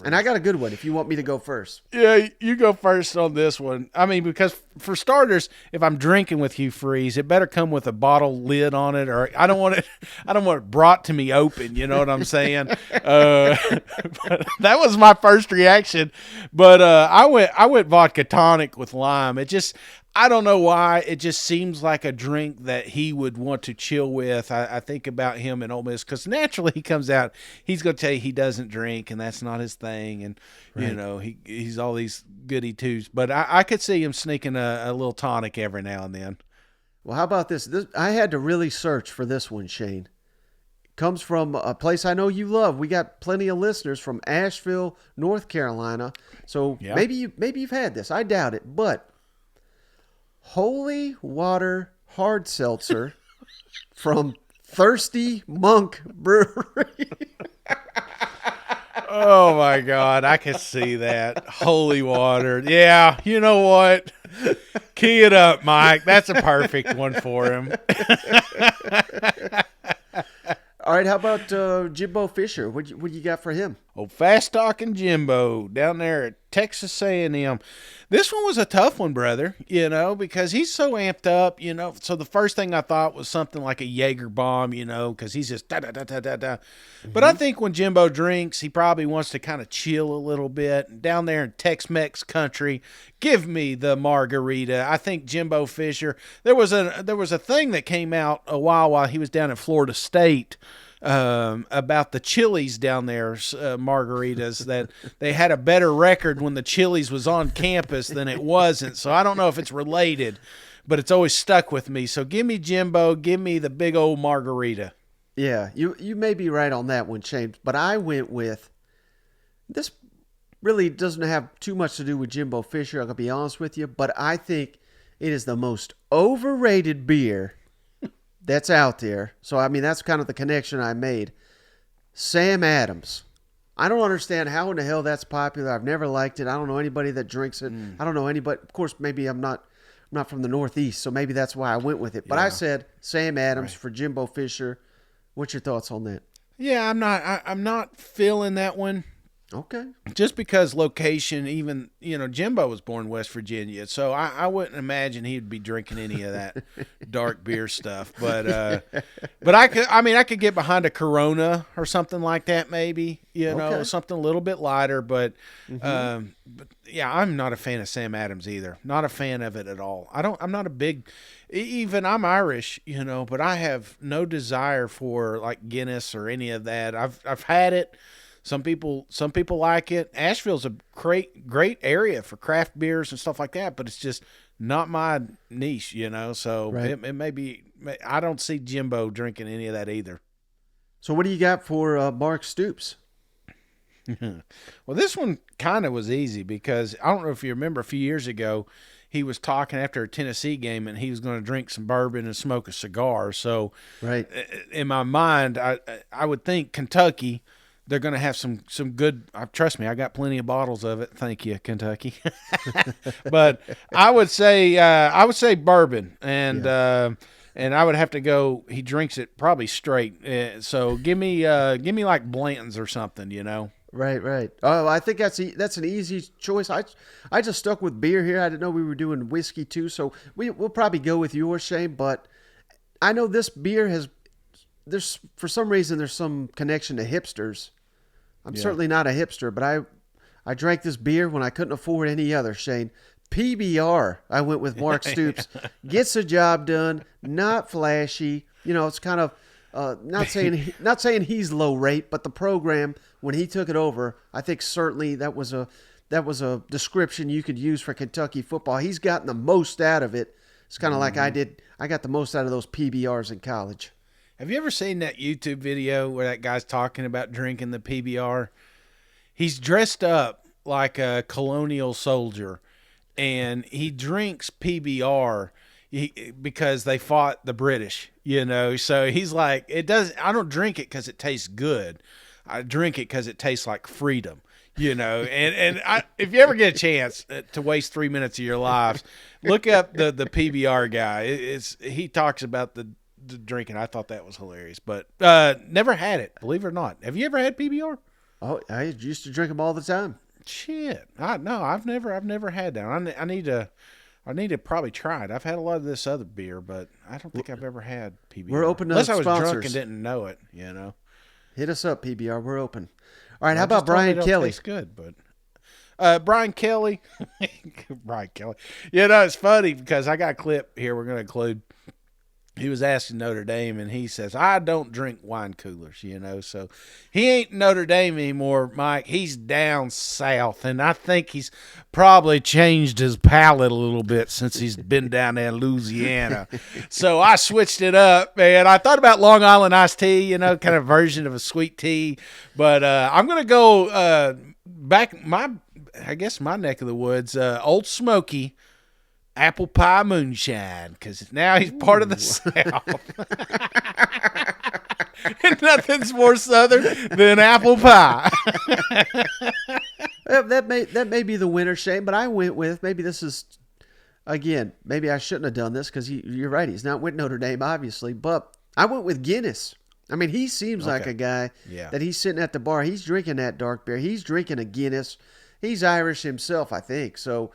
and I got a good one if you want me to go first. Yeah, you go first on this one. I mean, because for starters, if I'm drinking with Hugh Freeze, it better come with a bottle lid on it, or I don't want it brought to me open. You know what I'm saying? But that was my first reaction. But I went vodka tonic with lime. I don't know why. It just seems like a drink that he would want to chill with. I think about him in Ole Miss because naturally he comes out, he's going to tell you he doesn't drink and that's not his thing. And, you know, he's all these goody twos. But I could see him sneaking a little tonic every now and then. Well, how about this? I had to really search for this one, Shane. Comes from a place I know you love. We got plenty of listeners from Asheville, North Carolina. So maybe you've had this. I doubt it, but Holy Water Hard Seltzer from Thirsty Monk Brewery. Oh my God, I can see that. Holy Water. Yeah, you know what? Key it up, Mike. That's a perfect one for him. All right, how about Jimbo Fisher? What you got for him? Oh, fast talking Jimbo down there at Texas A&M. This one was a tough one, brother, you know, because he's so amped up, you know. So the first thing I thought was something like a Jaeger bomb, you know, because he's just da-da-da-da-da-da. But I think when Jimbo drinks, he probably wants to kind of chill a little bit. Down there in Tex-Mex country, give me the margarita. I think Jimbo Fisher, there was a thing that came out a while he was down at Florida State, about the Chili's down there, margaritas, that they had a better record when the Chili's was on campus than it wasn't. So I don't know if it's related, but it's always stuck with me. So give me Jimbo, give me the big old margarita. Yeah, you may be right on that one, Shane, but I went with, this really doesn't have too much to do with Jimbo Fisher, I'm going to be honest with you, but I think it is the most overrated beer that's out there. So, I mean, that's kind of the connection I made. Sam Adams. I don't understand how in the hell that's popular. I've never liked it. I don't know anybody that drinks it. I don't know anybody. Of course, maybe I'm not from the Northeast, so maybe that's why I went with it. But I said Sam Adams for Jimbo Fisher. What's your thoughts on that? Yeah, I'm not feeling that one. Okay. Just because location, even, you know, Jimbo was born in West Virginia, so I wouldn't imagine he'd be drinking any of that dark beer stuff. But I could get behind a Corona or something like that, maybe, you know, something a little bit lighter. But yeah, I'm not a fan of Sam Adams either. Not a fan of it at all. I'm not a big, even I'm Irish, you know, but I have no desire for like Guinness or any of that. I've had it. Some people like it. Asheville's a great area for craft beers and stuff like that, but it's just not my niche, you know. So Right. it may be. I don't see Jimbo drinking any of that either. So what do you got for Mark Stoops? Well, this one kind of was easy because I don't know if you remember a few years ago, he was talking after a Tennessee game and he was going to drink some bourbon and smoke a cigar. So right in my mind, I would think Kentucky, they're going to have some good. Trust me, I got plenty of bottles of it. Thank you, Kentucky. But I would say bourbon, and I would have to go. He drinks it probably straight. So give me like Blanton's or something, you know. Right. Oh, I think that's an easy choice. I just stuck with beer here. I didn't know we were doing whiskey too, so we'll probably go with yours, Shane. But I know this beer there's for some reason there's some connection to hipsters. I'm certainly not a hipster, but I drank this beer when I couldn't afford any other, Shane. PBR. I went with Mark Stoops. Gets the job done. Not flashy. You know, it's kind of not saying he's low rate, but the program when he took it over, I think certainly that was a description you could use for Kentucky football. He's gotten the most out of it. It's kind of like I did. I got the most out of those PBRs in college. Have you ever seen that YouTube video where that guy's talking about drinking the PBR? He's dressed up like a colonial soldier, and he drinks PBR because they fought the British, you know. So he's like, I don't drink it because it tastes good. I drink it because it tastes like freedom, you know. And if you ever get a chance to waste 3 minutes of your lives, look up the PBR guy. He talks about the drinking. I thought that was hilarious, but never had it, believe it or not. Have you ever had PBR? Oh, I used to drink them all the time. Shit, no, I've never had that. I need to probably try it. I've had a lot of this other beer, but I don't think I've ever had PBR. We're open to unless I was drunk sponsors. and didn't know it, you know. Hit us up, PBR. We're open. All right, how about Brian Kelly? Tastes good, but Brian Kelly, Brian Kelly. You know, it's funny because I got a clip here we're going to include. He was asking Notre Dame, and he says, I don't drink wine coolers, you know. So he ain't Notre Dame anymore, Mike. He's down south, and I think he's probably changed his palate a little bit since he's been down there in Louisiana. So I switched it up, man. I thought about Long Island iced tea, you know, kind of version of a sweet tea. But I'm going to go back my neck of the woods, Old Smoky. Apple pie moonshine, because now he's part of the South. And nothing's more Southern than apple pie. That may be the winner, Shane, but I went with, maybe this is, again, maybe I shouldn't have done this because you're right, he's not with Notre Dame, obviously, but I went with Guinness. I mean, he seems like a guy that he's sitting at the bar, he's drinking that dark beer, he's drinking a Guinness. He's Irish himself, I think, so...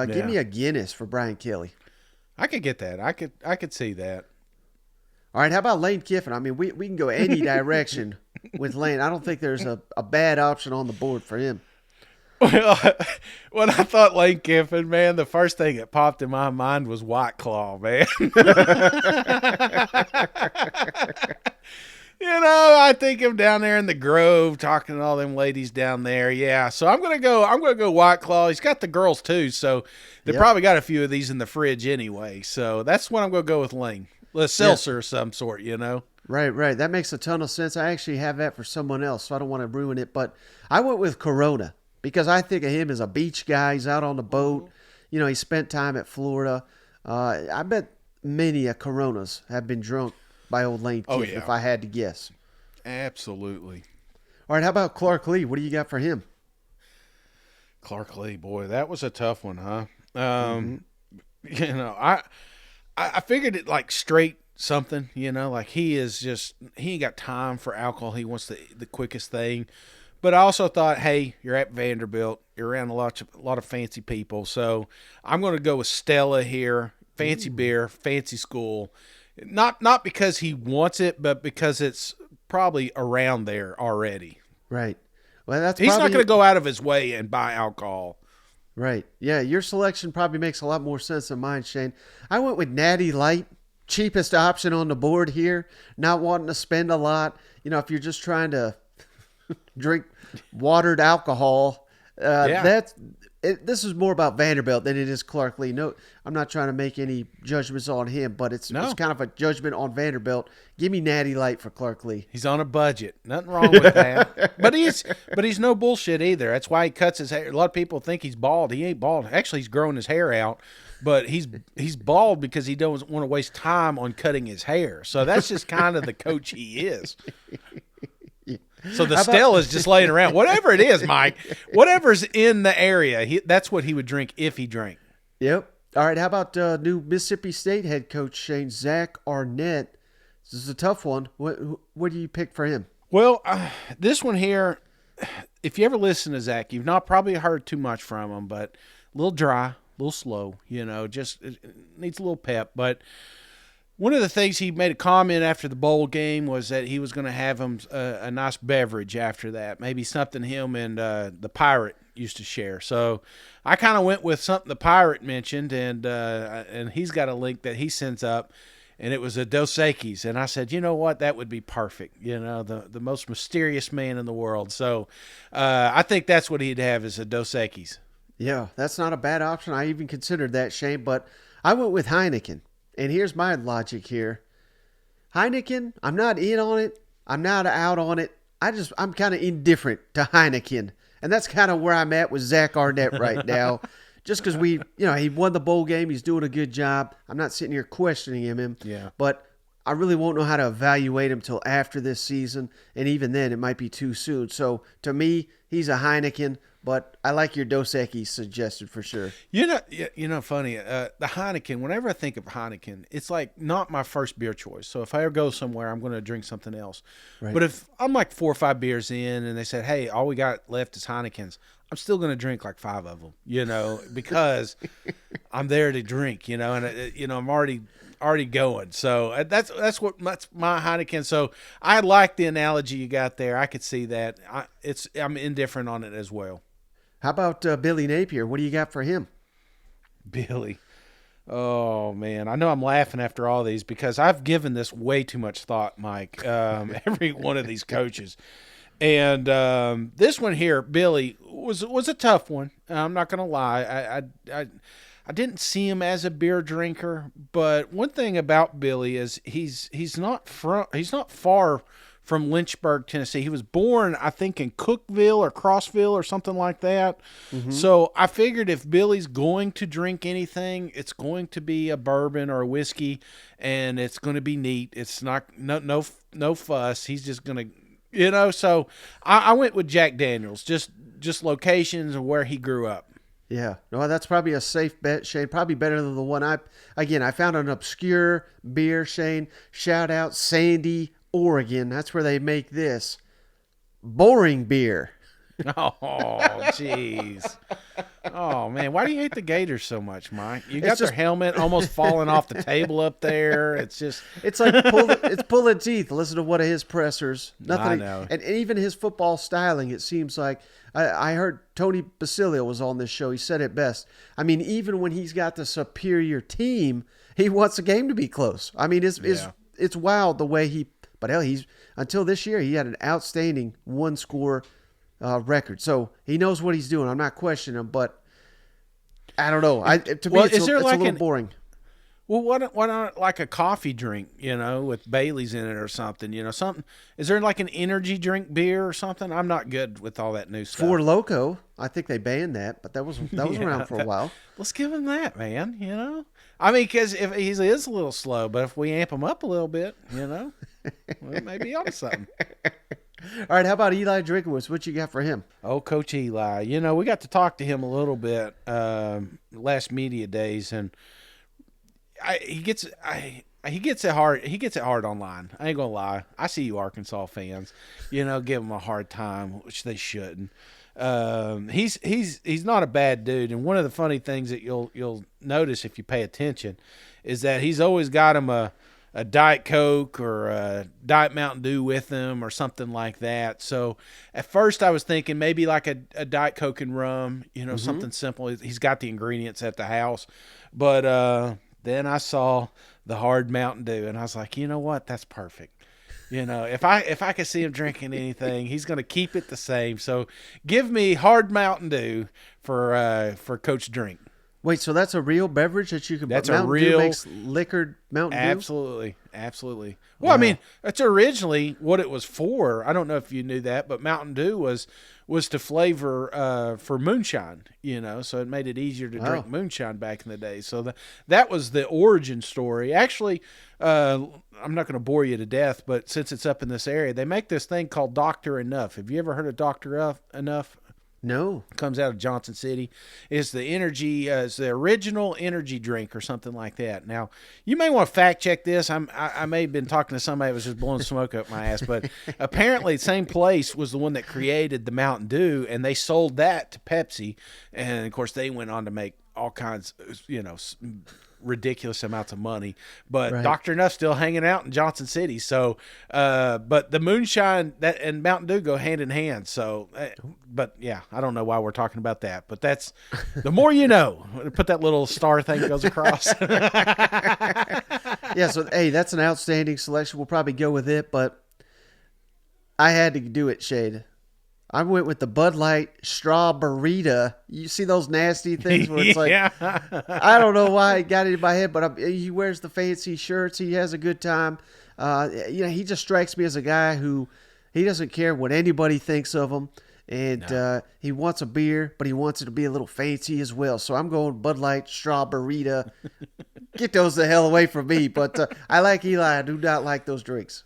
Give me a Guinness for Brian Kelly. I could get that. I could see that. All right, how about Lane Kiffin? I mean, we can go any direction with Lane. I don't think there's a bad option on the board for him. Well, when I thought Lane Kiffin, man, the first thing that popped in my mind was White Claw, man. You know, I think of down there in the Grove talking to all them ladies down there. Yeah, so I'm gonna go White Claw. He's got the girls too, so they probably got a few of these in the fridge anyway. So that's what I'm gonna go with Lane. A seltzer of some sort, you know. Right. That makes a ton of sense. I actually have that for someone else, so I don't want to ruin it. But I went with Corona because I think of him as a beach guy. He's out on the boat. You know, he spent time at Florida. I bet many Coronas have been drunk by old Lane Kiffin, if I had to guess. Absolutely. All right, how about Clark Lee? What do you got for him? Clark Lee, boy, that was a tough one, huh? You know, I figured it like straight something, you know, like he ain't got time for alcohol. He wants the quickest thing. But I also thought, hey, you're at Vanderbilt. You're around a lot of fancy people. So I'm going to go with Stella here. Fancy beer, fancy school. Not because he wants it, but because it's probably around there already. Right. Well, he's not going to go out of his way and buy alcohol. Right. Yeah, your selection probably makes a lot more sense than mine, Shane. I went with Natty Light, cheapest option on the board here, not wanting to spend a lot. You know, if you're just trying to drink watered alcohol. Yeah. This is more about Vanderbilt than it is Clark Lee. No, I'm not trying to make any judgments on him, but it's kind of a judgment on Vanderbilt. Give me Natty Light for Clark Lee. He's on a budget. Nothing wrong with that. But he's no bullshit either. That's why he cuts his hair. A lot of people think he's bald. He ain't bald. Actually, he's growing his hair out. But he's bald because he doesn't want to waste time on cutting his hair. So that's just kind of the coach he is. So the Stella's just laying around. Whatever it is, Mike, whatever's in the area, that's what he would drink if he drank. Yep. All right, how about new Mississippi State head coach Shane Zach Arnett? This is a tough one. What do you pick for him? Well, this one here, if you ever listen to Zach, you've not probably heard too much from him, but a little dry, a little slow, just it needs a little pep. But one of the things he made a comment after the bowl game was that he was going to have him a nice beverage after that, maybe something him and the Pirate used to share. So I kind of went with something the Pirate mentioned, and he's got a link that he sends up, and it was a Dos Equis. And I said, you know what, that would be perfect. The most mysterious man in the world. So I think that's what he'd have is a Dos Equis. Yeah, that's not a bad option. I even considered that, Shane, but I went with Heineken. And here's my logic here. Heineken, I'm not in on it. I'm not out on it. I'm kind of indifferent to Heineken. And that's kind of where I'm at with Zach Arnett right now. Just because he won the bowl game. He's doing a good job. I'm not sitting here questioning him. Yeah. But I really won't know how to evaluate him till after this season. And even then, it might be too soon. So to me, he's a Heineken. But I like your Dos Equis suggested for sure. Funny. The Heineken, whenever I think of Heineken, it's like not my first beer choice. So if I ever go somewhere, I'm going to drink something else. Right. But if I'm like 4 or 5 beers in and they said, hey, all we got left is Heinekens, I'm still going to drink like 5 of them, because I'm there to drink, and, I'm already going. So that's my Heineken. So I like the analogy you got there. I could see that. I'm indifferent on it as well. How about Billy Napier? What do you got for him? Billy. Oh, man. I know I'm laughing after all these because I've given this way too much thought, Mike, every one of these coaches. And this one here, Billy, was a tough one. I'm not going to lie. I didn't see him as a beer drinker, but one thing about Billy is he's not far from Lynchburg, Tennessee. He was born, I think, in Cookville or Crossville or something like that. Mm-hmm. So I figured if Billy's going to drink anything, it's going to be a bourbon or a whiskey, and it's going to be neat. It's not no fuss. He's just going to, So I went with Jack Daniels, just locations and where he grew up. Yeah, no, that's probably a safe bet, Shane. Probably better than the one I found an obscure beer, Shane. Shout out Sandy, Oregon. That's where they make this boring beer. Oh, jeez. Oh, man. Why do you hate the Gators so much, Mike? You got their helmet almost falling off the table up there. It's like it's pulling teeth. Listen to one of his pressers. Nothing. I know. And even his football styling, it seems like I heard Tony Basilio was on this show. He said it best. I mean, even when he's got the superior team, he wants the game to be close. I mean, it's wild the way but hell, until this year, he had an outstanding one-score record. So he knows what he's doing. I'm not questioning him, but I don't know. To me, it's a little boring. Well, why not like a coffee drink, with Bailey's in it or something, something. Is there like an energy drink beer or something? I'm not good with all that new stuff. Four Loko, I think they banned that, but that was around for a while. Let's give him that, man, I mean, because if he is a little slow, but if we amp him up a little bit, well, maybe onto something. All right, how about Eli Drinkowitz? What you got for him? Oh, Coach Eli. We got to talk to him a little bit last media days, and he gets it hard. He gets it hard online. I ain't gonna lie. I see you Arkansas fans, give him a hard time, which they shouldn't. He's not a bad dude, and one of the funny things that you'll notice if you pay attention is that he's always got him a Diet Coke or a Diet Mountain Dew with him or something like that. So at first I was thinking maybe like a Diet Coke and rum, something simple. He's got the ingredients at the house, but then I saw the hard Mountain Dew, and I was like, you know what? That's perfect. You know, if I could see him drinking anything, he's going to keep it the same. So give me hard Mountain Dew for Coach Drink. Wait, so that's a real beverage that you can? That's Mountain a real Dew makes liquored Mountain Dew. Absolutely. Well, I mean, that's originally what it was for. I don't know if you knew that, but Mountain Dew was to flavor for moonshine. You know, so it made it easier to drink moonshine back in the day. So that was the origin story. Actually, I'm not going to bore you to death, but since it's up in this area, they make this thing called Dr. Enough. Have you ever heard of Dr. Enough? No. Comes out of Johnson City. It's the energy, it's the original energy drink or something like that. Now, you may want to fact check this. I may have been talking to somebody that was just blowing smoke up my ass, but apparently the same place was the one that created the Mountain Dew, and they sold that to Pepsi. And of course, they went on to make all kinds, ridiculous amounts of money, but Right. Dr. Nuff's still hanging out in Johnson City. So, but the moonshine and Mountain Dew go hand in hand. So, but yeah, I don't know why we're talking about that, but that's the more you know. Put that little star thing that goes across. Yeah, so hey, that's an outstanding selection. We'll probably go with it, but I had to do it, Shade. I went with the Bud Light Straw Burrito. You see those nasty things where it's like, Yeah. I don't know why it got into my head, but he wears the fancy shirts. He has a good time. He just strikes me as a guy who he doesn't care what anybody thinks of him. And he wants a beer, but he wants it to be a little fancy as well. So I'm going Bud Light Straw Burrito. Get those the hell away from me. But I like Eli. I do not like those drinks.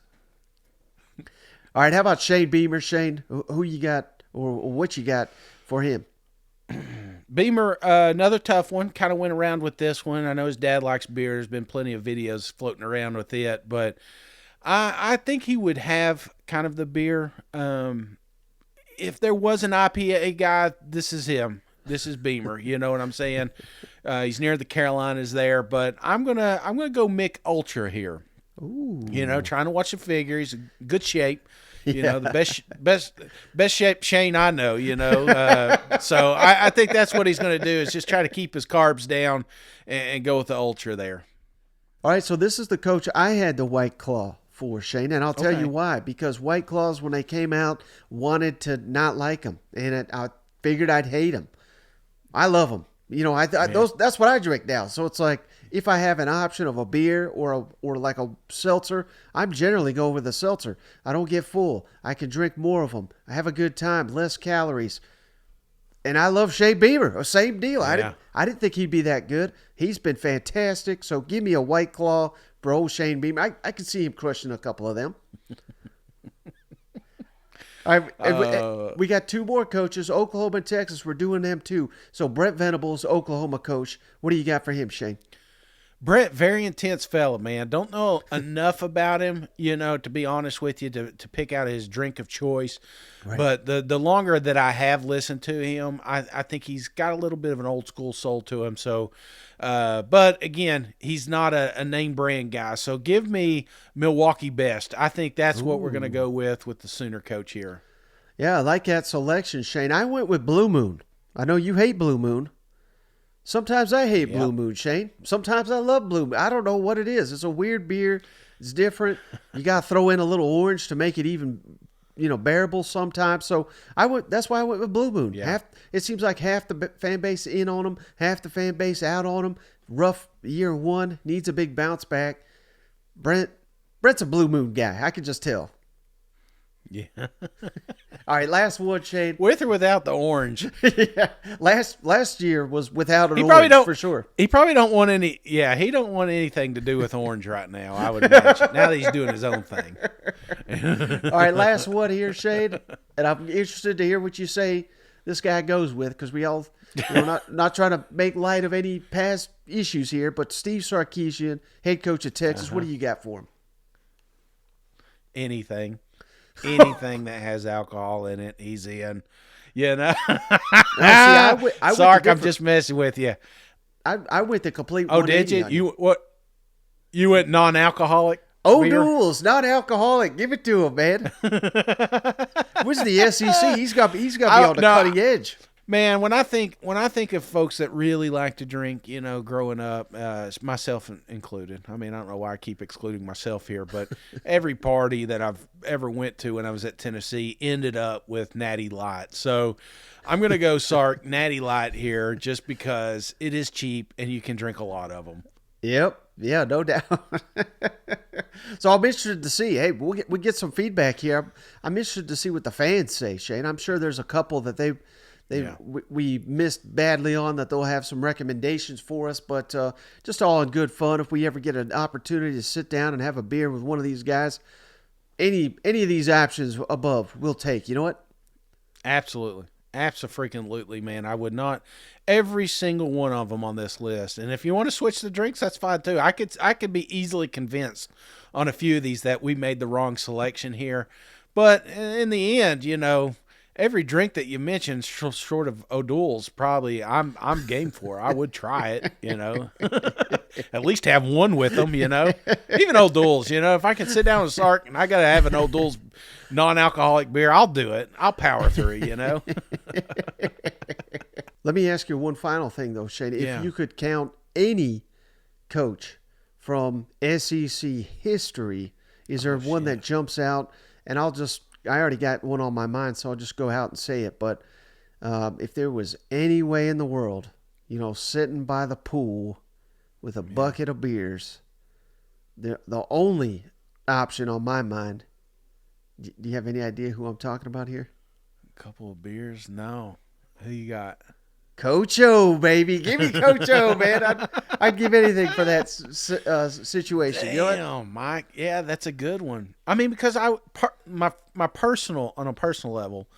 All right, how about Shane Beamer? Shane, who you got or what you got for him? Beamer, another tough one. Kind of went around with this one. I know his dad likes beer. There's been plenty of videos floating around with it, but I think he would have kind of the beer. If there was an IPA guy, this is him. This is Beamer. You know what I'm saying? He's near the Carolinas there, but I'm gonna go Mick Ultra here. Ooh. You know, trying to watch the figure. He's in good shape. You know, the best shape Shane I know, you know. So I think that's what he's going to do is just try to keep his carbs down and go with the Ultra there. All right, so this is the coach I had the White Claw for, Shane, and I'll tell Okay. you why. Because White Claws, when they came out, wanted to not like them, and I figured I'd hate them. I love them. You know, that's what I drink now. So it's like if I have an option of a beer or like a seltzer, I'm generally going with a seltzer. I don't get full. I can drink more of them. I have a good time, less calories. And I love Shane Beamer. Same deal. Yeah. I didn't think he'd be that good. He's been fantastic. So give me a White Claw for old Shane Beamer. I can see him crushing a couple of them. All right, we got two more coaches, Oklahoma and Texas. We're doing them too. So Brent Venables, Oklahoma coach. What do you got for him, Shane? Brett, very intense fella, man. Don't know enough about him, you know, to be honest with you, to pick out his drink of choice. Right. But the longer that I have listened to him, I think he's got a little bit of an old school soul to him. So, but again, he's not a name brand guy. So give me Milwaukee Best. I think that's what we're going to go with the Sooner coach here. Yeah, I like that selection, Shane. I went with Blue Moon. I know you hate Blue Moon. Sometimes I hate Blue Moon, Shane. Sometimes I love Blue Moon. I don't know what it is. It's a weird beer. It's different. You got to throw in a little orange to make it even, bearable sometimes. So that's why I went with Blue Moon. Yeah. It seems like half the fan base in on them, half the fan base out on them. Rough year one, needs a big bounce back. Brent's a Blue Moon guy. I can just tell. Yeah. All right, last one, Shane. With or without the orange? Yeah. Last year was without an He probably orange for sure. He probably don't want any. Yeah, he don't want anything to do with orange right now. I would imagine now that he's doing his own thing. All right, last one here, Shane, and I'm interested to hear what you say. This guy goes with because we all, not trying to make light of any past issues here, but Steve Sarkisian, head coach of Texas. What do you got for him? Anything that has alcohol in it, he's in. You know. I went Sark, the I'm just messing with you. I went the complete. Oh, did you? You went non-alcoholic? O'Doul's not alcoholic. Give it to him, man. Where's the SEC? He's got to be on the cutting edge. Man, when I think of folks that really like to drink, growing up, myself included. I mean, I don't know why I keep excluding myself here, but every party that I've ever went to when I was at Tennessee ended up with Natty Light. So I'm going to go Sark Natty Light here just because it is cheap and you can drink a lot of them. Yep. Yeah, no doubt. So I'm interested to see. Hey, we'll get some feedback here. I'm interested to see what the fans say, Shane. I'm sure there's a couple that we missed badly on that they'll have some recommendations for us, but just all in good fun. If we ever get an opportunity to sit down and have a beer with one of these guys, any of these options above, we'll take. You know what? Absolutely. Abso-freaking-lutely, man. I would not. Every single one of them on this list. And if you want to switch the drinks, that's fine too. I could be easily convinced on a few of these that we made the wrong selection here. But in the end, every drink that you mentioned, short of O'Doul's, probably I'm game for. I would try it, At least have one with them, Even O'Doul's, if I can sit down with Sark and I got to have an O'Doul's non-alcoholic beer, I'll do it. I'll power through, Let me ask you one final thing, though, Shane. Yeah. If you could count any coach from SEC history, is there one that jumps out? And I already got one on my mind, so I'll just go out and say it. But if there was any way in the world, sitting by the pool with a bucket of beers, the only option on my mind, do you have any idea who I'm talking about here? A couple of beers? No. Who you got? Coach O, baby. Give me Coach O, man. I'd give anything for that situation. Damn, Mike. Yeah, that's a good one. I mean, because on a personal level,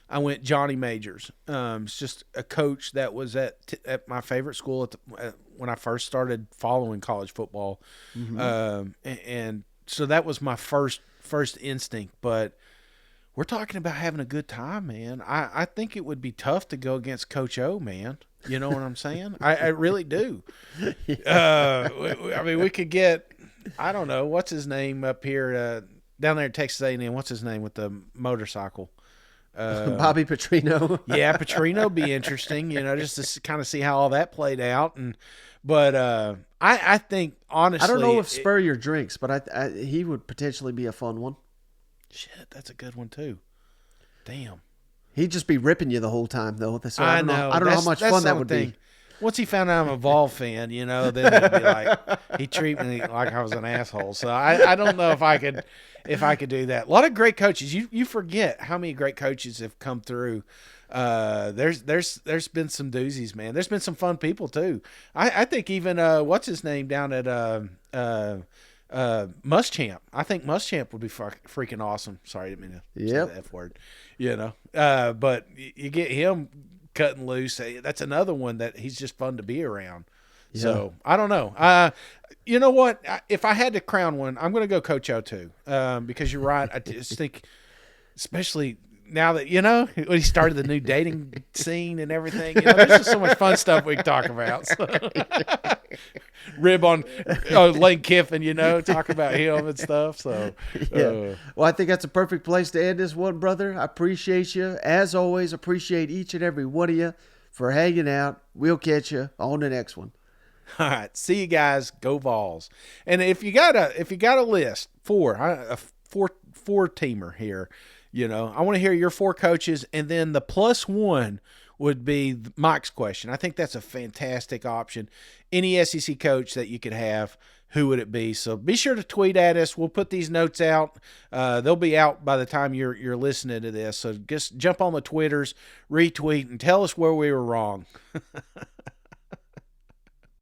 I went Johnny Majors. It's just a coach that was at my favorite school when I first started following college football. Mm-hmm. And so that was my first instinct. But we're talking about having a good time, man. I think it would be tough to go against Coach O, man. You know what I'm saying? I really do. I mean, we could get, I don't know, what's his name up here down there at Texas A&M? What's his name with the motorcycle? Bobby Petrino. Yeah, Petrino be interesting, just to kind of see how all that played out. But I think, honestly, I don't know if Spurrier drinks, but he would potentially be a fun one. Shit, that's a good one too. Damn. He'd just be ripping you the whole time, though. So I know. I don't know how much fun that would be. Once he found out I'm a Vol fan, then it'd be like he'd treat me like I was an asshole. So I don't know if I could do that. A lot of great coaches. You forget how many great coaches have come through. There's been some doozies, man. There's been some fun people too. I think even what's his name down at Muschamp. I think Muschamp would be freaking awesome. Sorry, I didn't mean to say the F word. But you get him cutting loose. That's another one that he's just fun to be around. Yeah. So I don't know. You know what? If I had to crown one, I'm going to go Coach O too. Because you're right. I just think, especially now that when he started the new dating scene and everything, there's just so much fun stuff we can talk about. So. Rib on Lane Kiffin, talk about him and stuff. So, yeah. Well, I think that's a perfect place to end this one, brother. I appreciate you. As always, appreciate each and every one of you for hanging out. We'll catch you on the next one. All right. See you guys. Go Vols. And if you got a list a four teamer here, I want to hear your four coaches, and then the plus one would be Mike's question. I think that's a fantastic option. Any SEC coach that you could have, who would it be? So be sure to tweet at us. We'll put these notes out. They'll be out by the time you're listening to this. So just jump on the Twitters, retweet, and tell us where we were wrong.